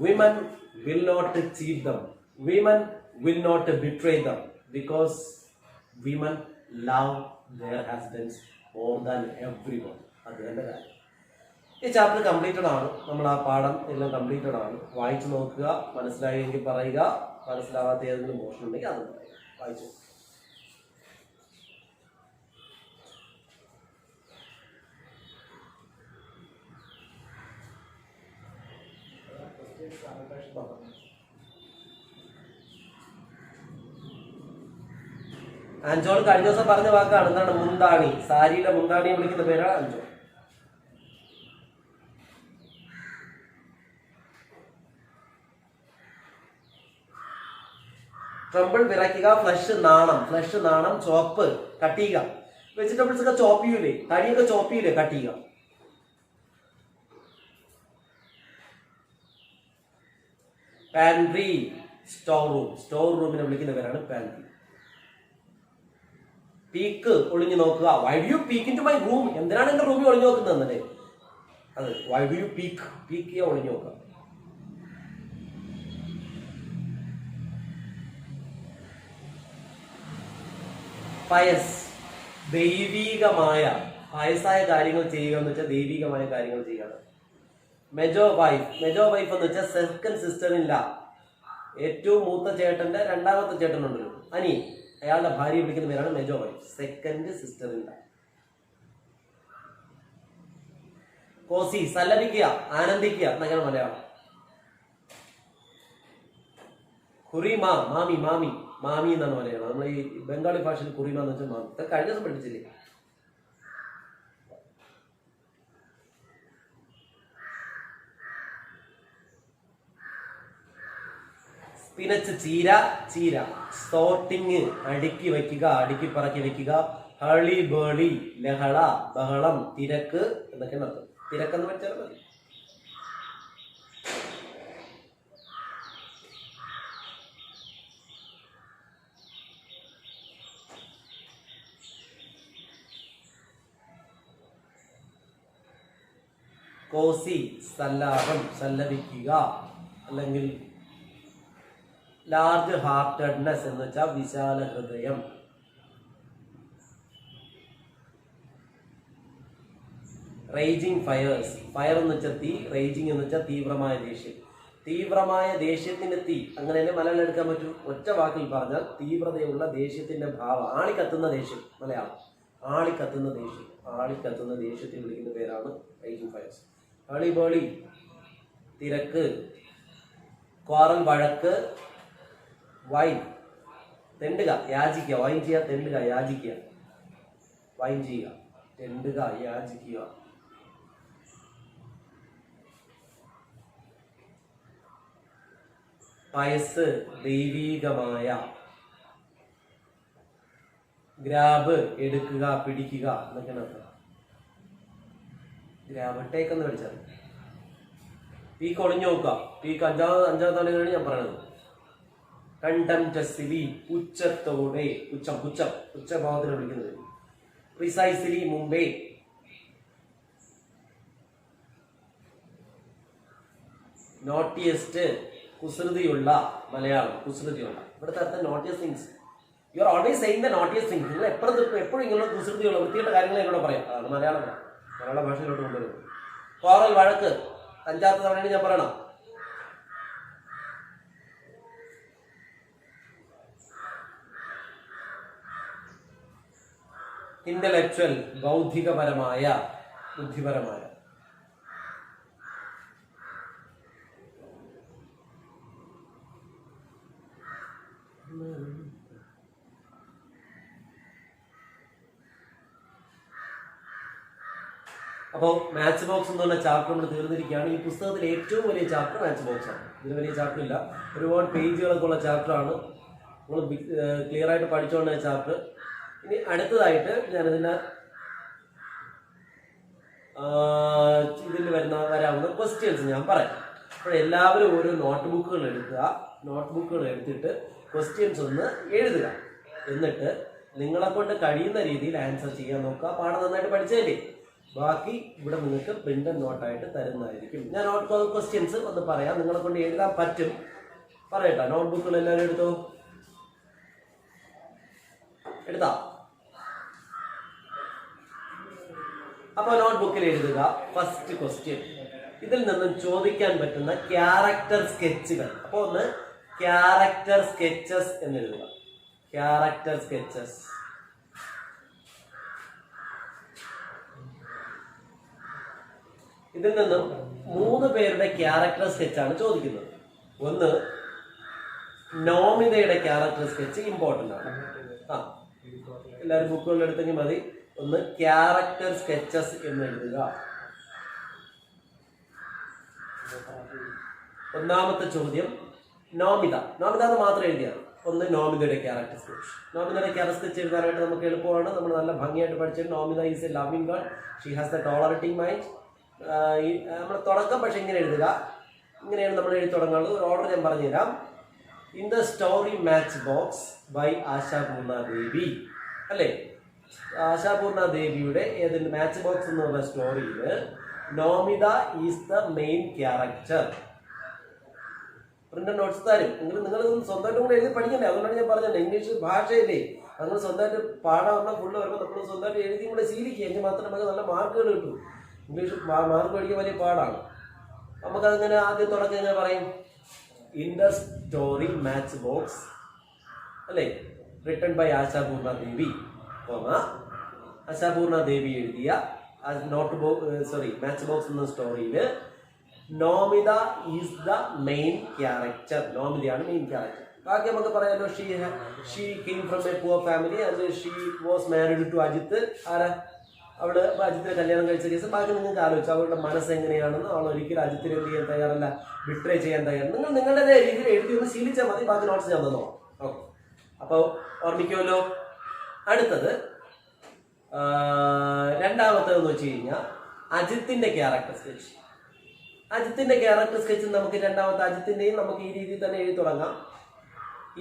S1: women will not cheat them, women will not betray them, because women love their husbands more than everyone. അത് തന്നെ കാര്യം. ഈ ചാപ്റ്റർ കംപ്ലീറ്റഡ് ആണ്. നമ്മൾ ആ പാഠം എല്ലാം കംപ്ലീറ്റഡ് ആണ്. വായിച്ചു നോക്കുക, മനസ്സിലായെങ്കിൽ പറയുക, മനസ്സിലാവാത്ത ഏതെങ്കിലും മോഷൻ ഉണ്ടെങ്കിൽ അത് പറയുക. വായിച്ചു. അഞ്ചോൾ കഴിഞ്ഞ ദിവസം പറഞ്ഞ വാക്കാണ്. എന്താണ്? മുന്താണി. സാരിയുടെ മുന്താണിയെ വിളിക്കുന്ന പേരാണ് അഞ്ചോൾ. ട്രംബിൾ വിറയ്ക്കുക. ഫ്ലഷ് നാണം. ഫ്ലഷ് നാണം. ചോപ്പ് കട്ട് ചെയ്യുക. വെജിറ്റബിൾസ് ഒക്കെ ചോപ്പ് ചെയ്യൂലേ, കഴിയൊക്കെ ചോപ്പ് ചെയ്യൂലേ, കട്ട് ചെയ്യുക. Pantry store room. സ്റ്റോർ റൂമിനെ വിളിക്കുന്ന പേരാണ് പാൻട്രി. പീക്ക് ഒളിഞ്ഞു നോക്കുക. Why do you peek in to my room? എന്തിനാണ് എന്റെ റൂമിൽ ഒളിഞ്ഞു നോക്കുന്നത്? അത് why do you peek. Peek ചെയ്യാൻ ഒളിഞ്ഞു നോക്കുക. പയസ് ദൈവികമായ, പയസായ കാര്യങ്ങൾ ചെയ്യുക എന്ന് വെച്ചാൽ ദൈവികമായ കാര്യങ്ങൾ ചെയ്യുകയാണ്. മെജോ വൈഫ്. മെജോ വൈഫ് എന്ന് വെച്ചാൽ സെക്കൻഡ് സിസ്റ്റർ ഇല്ല. ഏറ്റവും മൂത്ത ചേട്ടന്റെ രണ്ടാമത്തെ ചേട്ടനുണ്ടല്ലോ, അനി, അയാളുടെ ഭാര്യ വിളിക്കുന്ന പേരാണ് മെജോ വൈഫ്. സെക്കൻഡ് സിസ്റ്റർ ഇല്ല. കോസി സല്ലപിക്കുക, ആനന്ദിക്കുക എന്നൊക്കെയാണ് മലയാളം. കുറിമ മാമി. മാമി മാമി എന്നാണ് മലയാളം. നമ്മൾ ഈ ബംഗാളി ഭാഷയിൽ കുറിമ എന്ന് വെച്ചാൽ മാമി. ഇതൊക്കെ കഴിഞ്ഞ ദിവസം പഠിച്ചില്ലേ? സ്പിനച്ച് ചീര. ചീര. സോർട്ടിങ് അടുക്കി വയ്ക്കുക, അടുക്കി പറക്കി വയ്ക്കുക. ഹളി ബേളി ലഹള ബഹളം തിരക്ക് എന്നൊക്കെയാണ് അർത്ഥം. തിരക്കെന്ന് വെച്ചാൽ മതി. കോസി സല്ലാപം, സല്ലപിക്കുക. അല്ലെങ്കിൽ ലാർജ് ഹാർട്ടഡ്നെസ് എന്ന് വെച്ചാൽ വിശാല ഹൃദയം. Raging fires. ഫയർ എന്ന് വെച്ചാൽ തീ, റേജിങ് എന്ന് വെച്ചാൽ തീവ്രമായ ദേഷ്യം. തീവ്രമായ ദേഷ്യത്തിന്റെ തീ, അങ്ങനെ തന്നെ മലയാളം എടുക്കാൻ പറ്റും. ഒറ്റ വാക്കിൽ പറഞ്ഞാൽ തീവ്രതയുള്ള ദേഷ്യത്തിന്റെ ഭാവം. ആളിക്കത്തുന്ന ദേഷ്യം. മലയാളം ആളിക്കത്തുന്ന ദേഷ്യം. ആളിക്കത്തുന്ന ദേഷ്യത്തെ വിളിക്കുന്ന പേരാണ് റേജിങ് ഫയേഴ്സ്. ഹളിബോളി തിരക്ക്. ക്വാറൽ വഴക്ക്. വൈൻ തെണ്ടുക, യാചിക്കുക. വൈൻ ചെയ്യുക, തെണ്ടുക, യാചിക്കുക. വൈൻ ചെയ്യുക, തെണ്ടുക, യാചിക്കുക. പയസ് ദൈവീകമായ. ഗ്രാബ് എടുക്കുക, പിടിക്കുക എന്നൊക്കെയാണ് അർത്ഥം. ഗ്രാബ് ടേക്ക് എന്ന് പഠിച്ചാൽ. പീക്ക് ഒളിഞ്ഞു നോക്കുക. പീക്ക് അഞ്ചാമത്തെ തവണയാണ് ഞാൻ പറയണത്. കണ്ടംറ്റസ്ലി പുച്ഛത്തോടെ. പുച്ഛം, പുച്ഛം, പുച്ഛഭാവത്തിന് വിളിക്കുന്നത്. പ്രിസൈസ്ലി മുംബൈ. നോട്ടിയസ്റ്റ് കുസൃതിയുള്ള. മലയാളം കുസൃതിയുള്ള. ഇവിടുത്തെ അർത്ഥം naughtiest things. You are always saying the naughtiest things. നിങ്ങൾ എപ്പോഴും ഇങ്ങനെ കുസൃതിയുള്ള വൃത്തിയുടെ കാര്യങ്ങൾ എന്നോട് പറയാം. അതാണ് മലയാള ഭാഷയിലോട്ട് കൊണ്ടുവരുന്നത്. കോറൽ വഴക്ക് അഞ്ചാമത്തെ തവണയാണ് ഞാൻ പറയണം. ഇന്റലക്ച്വൽ ബൗദ്ധികപരമായ, ബുദ്ധിപരമായ. അപ്പോൾ മാച്ച് ബോക്സ് എന്ന് പറഞ്ഞ ചാപ്റ്റർ നമ്മൾ തീർന്നിരിക്കുകയാണ്. ഈ പുസ്തകത്തിലെ ഏറ്റവും വലിയ ചാപ്റ്റർ മാച്ച് ബോക്സ് ആണ്. ഇതിന് വലിയ ചാപ്റ്റർ ഇല്ല. ഒരുപാട് പേജുകളൊക്കെ ഉള്ള ചാപ്റ്ററാണ്. നമ്മൾ ക്ലിയർ ആയിട്ട് പഠിച്ചുകൊണ്ട ചാപ്റ്റർ. ഇനി അടുത്തതായിട്ട് ഞാനിതിന് ഇതിൽ വരാവുന്ന ക്വസ്റ്റ്യൻസ് ഞാൻ പറയാം. അപ്പോൾ എല്ലാവരും ഓരോ നോട്ട്ബുക്കുകൾ എടുക്കുക. നോട്ട്ബുക്കുകൾ എടുത്തിട്ട് ക്വസ്റ്റ്യൻസ് ഒന്ന് എഴുതുക. എന്നിട്ട് നിങ്ങളെ കൊണ്ട് കഴിയുന്ന രീതിയിൽ ആൻസർ ചെയ്യാൻ നോക്കുക. പാഠം നന്നായിട്ട് പഠിച്ചതല്ലേ? ബാക്കി ഇവിടെ നിങ്ങൾക്ക് പ്രിന്റ് നോട്ടായിട്ട് തരുന്നതായിരിക്കും. ഞാൻ ക്വസ്റ്റ്യൻസ് ഒന്ന് പറയാം. നിങ്ങളെ കൊണ്ട് എഴുതാൻ പറ്റും. പറയട്ടോ. നോട്ട്ബുക്കുകൾ എല്ലാവരും എടുത്തോ? എടുത്താ? അപ്പൊ നോട്ട്ബുക്കിൽ എഴുതുക ഫസ്റ്റ് ക്വസ്റ്റ്യൻ. ഇതിൽ നിന്നും ചോദിക്കാൻ പറ്റുന്ന ക്യാരക്ടർ സ്കെച്ചുകൾ. അപ്പൊ ഒന്ന് ക്യാരക്ടർ സ്കെച്ചസ് എന്ന് എഴുതുക. Character sketches. ഇതിൽ നിന്നും 3 പേരുടെ ക്യാരക്ടർ സ്കെച്ചാണ് ചോദിക്കുന്നത്. ഒന്ന് നോമിതയുടെ ക്യാരക്ടർ സ്കെച്ച് ഇമ്പോർട്ടന്റ് ആണ്. എല്ലാവരും ബുക്കുകളിൽ എടുത്തെങ്കിൽ മതി. ഒന്ന് ക്യാരക്ടർ സ്കെച്ചസ് എന്ന് എഴുതുക. ഒന്നാമത്തെ ചോദ്യം നോമിത. നോമിത എന്ന് മാത്രം എഴുതിയാണ്. ഒന്ന് നോമിതയുടെ ക്യാരക്ടർ സ്കെച്ച്. നോമിതയുടെ ക്യാരക്ടർ സ്കെച്ച് എഴുതാനായിട്ട് നമുക്ക് എളുപ്പമാണ്. നമ്മൾ നല്ല ഭംഗിയായിട്ട് പഠിച്ചത് Nomita is a loving girl, she has the tolerating mind. നമ്മൾ തുടക്കം പക്ഷെ ഇങ്ങനെ എഴുതുക. ഇങ്ങനെയാണ് നമ്മൾ എഴുതി തുടങ്ങുന്നത്. ഒരു ഓർഡർ ഞാൻ പറഞ്ഞുതരാം. In the story match box by Ashapurna Devi അല്ലേ? ആശാപൂർണ ദേവിയുടെ ഏതിന്റെ മാച്ച് ബോക്സ് എന്ന് പറഞ്ഞ സ്റ്റോറിയിൽ Nomita is the main character. Print notes തരും. നിങ്ങൾ സ്വന്തമായിട്ടും കൂടെ എഴുതി പഠിക്കണ്ടേ? അതുകൊണ്ടാണ് ഞാൻ പറഞ്ഞത് ഇംഗ്ലീഷ് ഭാഷയില്ലേ, നമ്മൾ സ്വന്തമായിട്ട് പാടാൻ വന്നാൽ ഫുള്ള് വരുമ്പോൾ നമ്മൾ സ്വന്തമായിട്ട് എഴുതി കൂടെ ശീലിക്കുക. എങ്കിൽ മാത്രമേ നമുക്ക് നല്ല മാർക്കുകൾ കിട്ടും. ഇംഗ്ലീഷ് മാർക്ക് പഠിക്കാൻ വലിയ പാടാണ്. നമുക്കതിങ്ങനെ ആദ്യം തുടക്കം എങ്ങനെ പറയും? In the story match box അല്ലേ, റിട്ടൺ ബൈ ആശാപൂർണ ദേവി, ആശാപൂർണ ദേവി എഴുതിയ മാച്ച് ബോക്സ് എന്ന സ്റ്റോറിയിൽ Nomita is the main character. നോമിതയാണ് മെയിൻ ക്യാരക്ടർ. ബാക്കി നമുക്ക് പറയാമല്ലോ. She came from a poor family and she was married to Ajith. ആരാ? അവള് അജിത്തിനെ കല്യാണം കഴിച്ച കേസ്. ബാക്കി നിങ്ങൾക്ക് ആലോചിച്ചു അവളുടെ മനസ്സ് എങ്ങനെയാണെന്ന്. അവൾ ഒരിക്കലും അജിത്തിനെ എന്ത് ചെയ്യാൻ തയ്യാറല്ല, ബിട്രേ ചെയ്യാൻ തയ്യാറല്ല. നിങ്ങൾ നിങ്ങളുടെ രീതിയിൽ എഴുതി ഒന്ന് ശീലിച്ചാൽ മതി. ബാക്കി നോട്ട്സ് ഞാൻ തന്നോ. ഓക്കെ, അപ്പോൾ ഓർമ്മിക്കുമല്ലോ. അടുത്തത് രണ്ടാമത്തേതെന്ന് വെച്ച് കഴിഞ്ഞാൽ അജിത്തിന്റെ ക്യാരക്ടർ സ്കെച്ച്. അജിത്തിന്റെ ക്യാരക്ടർ സ്കെച്ച് നമുക്ക് രണ്ടാമത്തെ അജിത്തിന്റെയും നമുക്ക് ഈ രീതിയിൽ തന്നെ എഴുതി തുടങ്ങാം.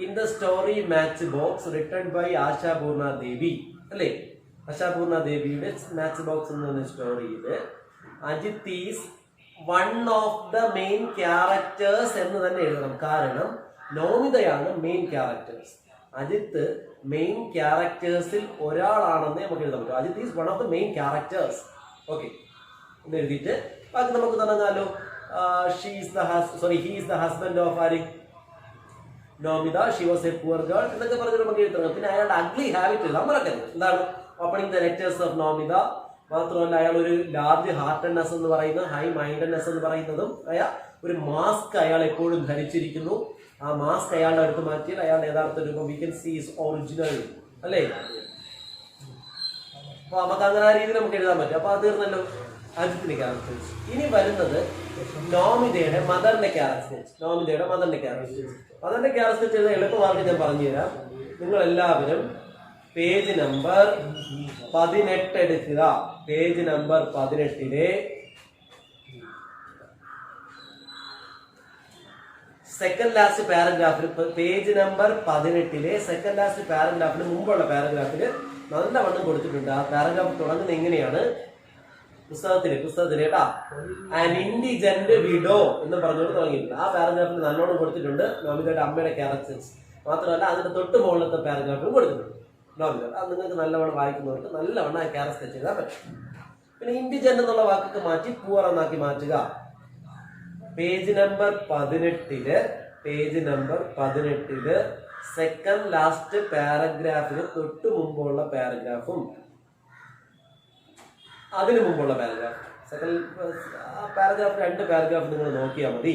S1: In the story match box written by Ashapurna Devi അല്ലേ? ആശാപൂർണ ദേവിയുടെ മാച്ച് ബോക്സ് എന്ന് പറഞ്ഞ സ്റ്റോറിയിൽ Ajith is one of the main characters എന്ന് തന്നെ എഴുതണം. കാരണം നോമിതയാണ് മെയിൻ ക്യാരക്ടേഴ്സ്. അജിത്ത് മെയിൻ ക്യാരക്ടേഴ്സിൽ ഒരാളാണെന്ന് നമുക്ക് എഴുതാൻ പറ്റും. Ajith is one of the main characters. Okay, എന്ന് എഴുതിയിട്ട് ബാക്കി നമുക്ക് തുടങ്ങാലോ. He is the husband of ആര്? Nomita. She was a poor girl എന്നൊക്കെ പറഞ്ഞ് നമുക്ക് എഴുതി തുടങ്ങാം. പിന്നെ അയാളുടെ അഗ്ലി ഹാബിറ്റ് നമ്മളൊക്കെ എന്താണ്? Opening the letters of Nomita. മാത്രമല്ല അയാൾ ഒരു ലാർജ് ഹാർട്ടഡ്നെസ് എന്ന് പറയുന്ന ഹൈ മൈൻഡഡ്നെസ് എന്ന് പറയുന്നതും ഒരു മാസ്ക് അയാൾ എപ്പോഴും ധരിച്ചിരിക്കുന്നു. ആ മാസ്ക് അയാളുടെ അടുത്ത് മാറ്റിയാൽ അയാളുടെ യഥാർത്ഥ രൂപം we can see his original അല്ലേ? അപ്പൊ നമുക്ക് അങ്ങനെ ആ രീതിയിൽ നമുക്ക് എഴുതാൻ പറ്റും. അപ്പൊ അത് തീർന്നല്ലോ അജിത്തിന്റെ ക്യാരക്ടർ. ഇനി വരുന്നത് നോമിതയുടെ മദറിന്റെ ക്യാരക്ടർ. നോമിതയുടെ മദറിന്റെ ക്യാരക്ടർ. മദറിന്റെ ക്യാരക്ടർ ചെയ്ത എളുപ്പമാർക്ക് ഞാൻ പറഞ്ഞുതരാം. നിങ്ങൾ എല്ലാവരും പേജ് നമ്പർ 18 എടുക്കുക. പേജ് നമ്പർ 18 സെക്കൻഡ് ലാസ്റ്റ് പാരഗ്രാഫിൽ, പേജ് നമ്പർ 18 സെക്കൻഡ് ലാസ്റ്റ് പാരഗ്രാഫിന് മുമ്പുള്ള പാരഗ്രാഫിൽ നല്ലവണ്ണം കൊടുത്തിട്ടുണ്ട്. ആ പാരഗ്രാഫ് തുടങ്ങുന്നത് എങ്ങനെയാണ്? പുസ്തകത്തില് കേട്ടാ, ആൻ ഇൻഡിജന്റ് വിഡോ എന്ന് പറഞ്ഞുകൊണ്ട് തുടങ്ങിയിട്ടുണ്ട്. ആ പാരഗ്രാഫിൽ നല്ലോണം കൊടുത്തിട്ടുണ്ട് നോമിതയുടെ അമ്മയുടെ ക്യാരക്ടേഴ്സ്. മാത്രമല്ല അതിന്റെ തൊട്ട് മുകളിലത്തെ പാരഗ്രാഫിലും കൊടുത്തിട്ടുണ്ട് നോമിത. അത് നിങ്ങൾക്ക് നല്ലവണ്ണം വായിക്കുന്നവർക്ക് നല്ലവണ്ണം ആ ക്യാരക്ടർ ചെയ്താൽ പറ്റും. പിന്നെ ഇൻഡിജന്റ് എന്നുള്ള വാക്കൊക്കെ മാറ്റി പൂവർ എന്നാക്കി മാറ്റുക. പേജ് നമ്പർ 18 സെക്കൻഡ് ലാസ്റ്റ് പാരഗ്രാഫിന് തൊട്ട് മുമ്പുള്ള പാരഗ്രാഫും അതിനു മുമ്പുള്ള പാരഗ്രാഫ്. സെക്കൻഡ് പാരഗ്രാഫ് 2 പാരഗ്രാഫ് നിങ്ങൾ നോക്കിയാൽ മതി.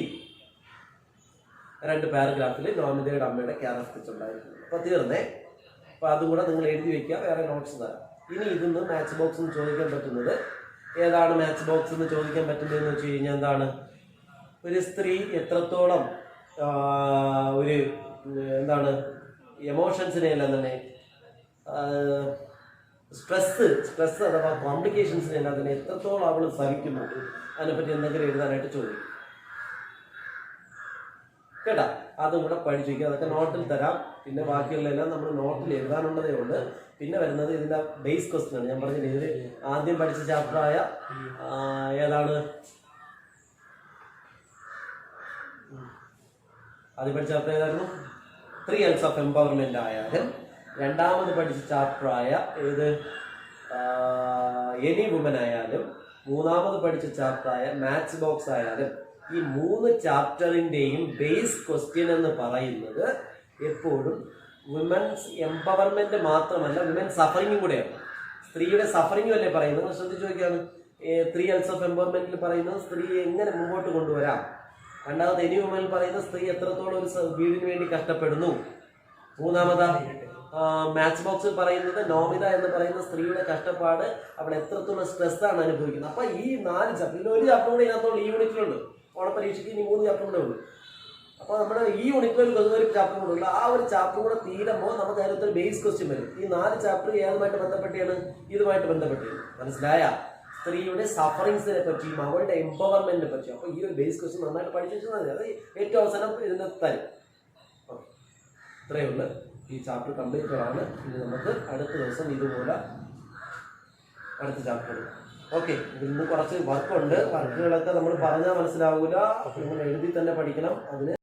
S1: 2 പാരഗ്രാഫിൽ നോമിതയുടെ അമ്മയുടെ ക്യാരക്ടേഴ്സ് ഉണ്ടായിരുന്നു. അപ്പൊ തീർന്നേ. അപ്പൊ അതും കൂടെ നിങ്ങൾ എഴുതി വെക്കുക. വേറെ നോട്ട്സ് തരാം. ഇനി ഇതിന്ന് മാച്ച് ബോക്സ് എന്ന് ചോദിക്കാൻ പറ്റുന്നത് ഏതാണ്? മാച്ച് ബോക്സ് എന്ന് ചോദിക്കാൻ പറ്റുന്നതെന്ന് വെച്ച് കഴിഞ്ഞാൽ എന്താണ്? ഒരു സ്ത്രീ എത്രത്തോളം ഒരു എമോഷൻസിനെ എല്ലാം തന്നെ സ്ട്രെസ് അഥവാ കോംപ്ലിക്കേഷൻസിനെ എല്ലാം തന്നെ എത്രത്തോളം അവൾ സഹിക്കുന്നുണ്ട് അതിനെപ്പറ്റി എന്തെങ്കിലും എഴുതാനായിട്ട് ചോദിക്കും കേട്ടാ. അതും കൂടെ പഠിച്ചു വയ്ക്കുക. അതൊക്കെ നോട്ടിൽ തരാം. പിന്നെ ബാക്കിയുള്ളതെല്ലാം നമ്മൾ നോട്ടിൽ എഴുതാനുള്ളതേ ഉള്ളൂ. പിന്നെ വരുന്നത് ഇതിന്റെ ബേസ് ക്വസ്റ്റ്യൻ ആണ്. ഞാൻ പറഞ്ഞില്ല, ഇതിൽ ആദ്യം പഠിച്ച ചാപ്റ്ററായ ഏതാണ്? ആദ്യം പഠിച്ച ചാപ്റ്റർ ഏതായിരുന്നു? 3 L's of Empowerment ആയാലും രണ്ടാമത് പഠിച്ച ചാപ്റ്ററായ ഏത്? എനി വുമൻ ആയാലും മൂന്നാമത് പഠിച്ച ചാപ്റ്ററായ മാത്സ് ബോക്സ് ആയാലും ഈ 3 ചാപ്റ്ററിൻ്റെയും ബേസ് ക്വസ്റ്റ്യൻ എന്ന് പറയുന്നത് എപ്പോഴും വിമൻസ് എംപവർമെന്റ് മാത്രമല്ല, വിമൻ സഫറിങ്ങും കൂടെയാണ്. സ്ത്രീയുടെ സഫറിങ്ങും അല്ലേ പറയുന്നത്. നിങ്ങൾ ശ്രദ്ധിച്ചു നോക്കിയാണ് 3 L's ഓഫ് എംപവർമെന്റിൽ പറയുന്നത് സ്ത്രീയെ എങ്ങനെ മുമ്പോട്ട് കൊണ്ടുവരാം. രണ്ടാമത് എനി വുമനിൽ പറയുന്നത് സ്ത്രീ എത്രത്തോളം ഒരു വീടിന് വേണ്ടി കഷ്ടപ്പെടുന്നു. മൂന്നാമതാ മാത്സ് ബോക്സിൽ പറയുന്നത് നോമിത എന്ന് പറയുന്ന സ്ത്രീയുടെ കഷ്ടപ്പാട്, അവിടെ എത്രത്തോളം സ്ട്രെസ് ആണ് അനുഭവിക്കുന്നത്. അപ്പൊ ഈ 4 ചാപ്റ്റർ, ഇതിൽ ഒരു ചാപ്റ്റർ കൂടെ ഇതിനകത്തോളം ഈ യൂണിറ്റിലുണ്ട്. ഓണപരീക്ഷയ്ക്ക് ഇനി 3 ചാപ്റ്റർ കൂടെ ഉള്ളൂ. അപ്പൊ നമ്മുടെ ഈ യൂണിറ്റിൽ ഒരു ചാപ്റ്റർ കൂടെ ഉള്ളു. ആ ഒരു ചാപ്റ്റർ കൂടെ തീരുമ്പോൾ നമുക്ക് അതിനകത്തൊരു ബേസ് ക്വസ്റ്റ്യൻ വരും. ഈ 4 ചാപ്റ്റർ ഏതുമായിട്ട് ബന്ധപ്പെട്ടാണ്? ഇതുമായിട്ട് ബന്ധപ്പെട്ടാണ്. മനസ്സിലായ? സ്ത്രീയുടെ സഫറിങ്സിനെ പറ്റിയും അവളുടെ എംപവർമെന്റിനെ പറ്റിയും. അപ്പൊ ഈ ഒരു ബേസ് ക്വസ്റ്റ്യൻ നന്നായിട്ട് പഠിച്ചു വെച്ചാൽ മതി. അത് ഏറ്റവും അവസാനം ഇതിനെ തരും. ഇത്രയേ ഉള്ളൂ. ഈ ചാപ്റ്റർ കംപ്ലീറ്റഡ് ആണ്. ഇനി നമുക്ക് അടുത്ത ദിവസം ഇതുപോലെ അടുത്ത ചാപ്റ്റർ. ഓക്കെ, ഇന്ന് കുറച്ച് വർക്കുണ്ട്. വർക്കുകളൊക്കെ നമ്മൾ പറഞ്ഞാൽ മനസ്സിലാവൂല, നിങ്ങൾ എഴുതി തന്നെ പഠിക്കണം. അതിന്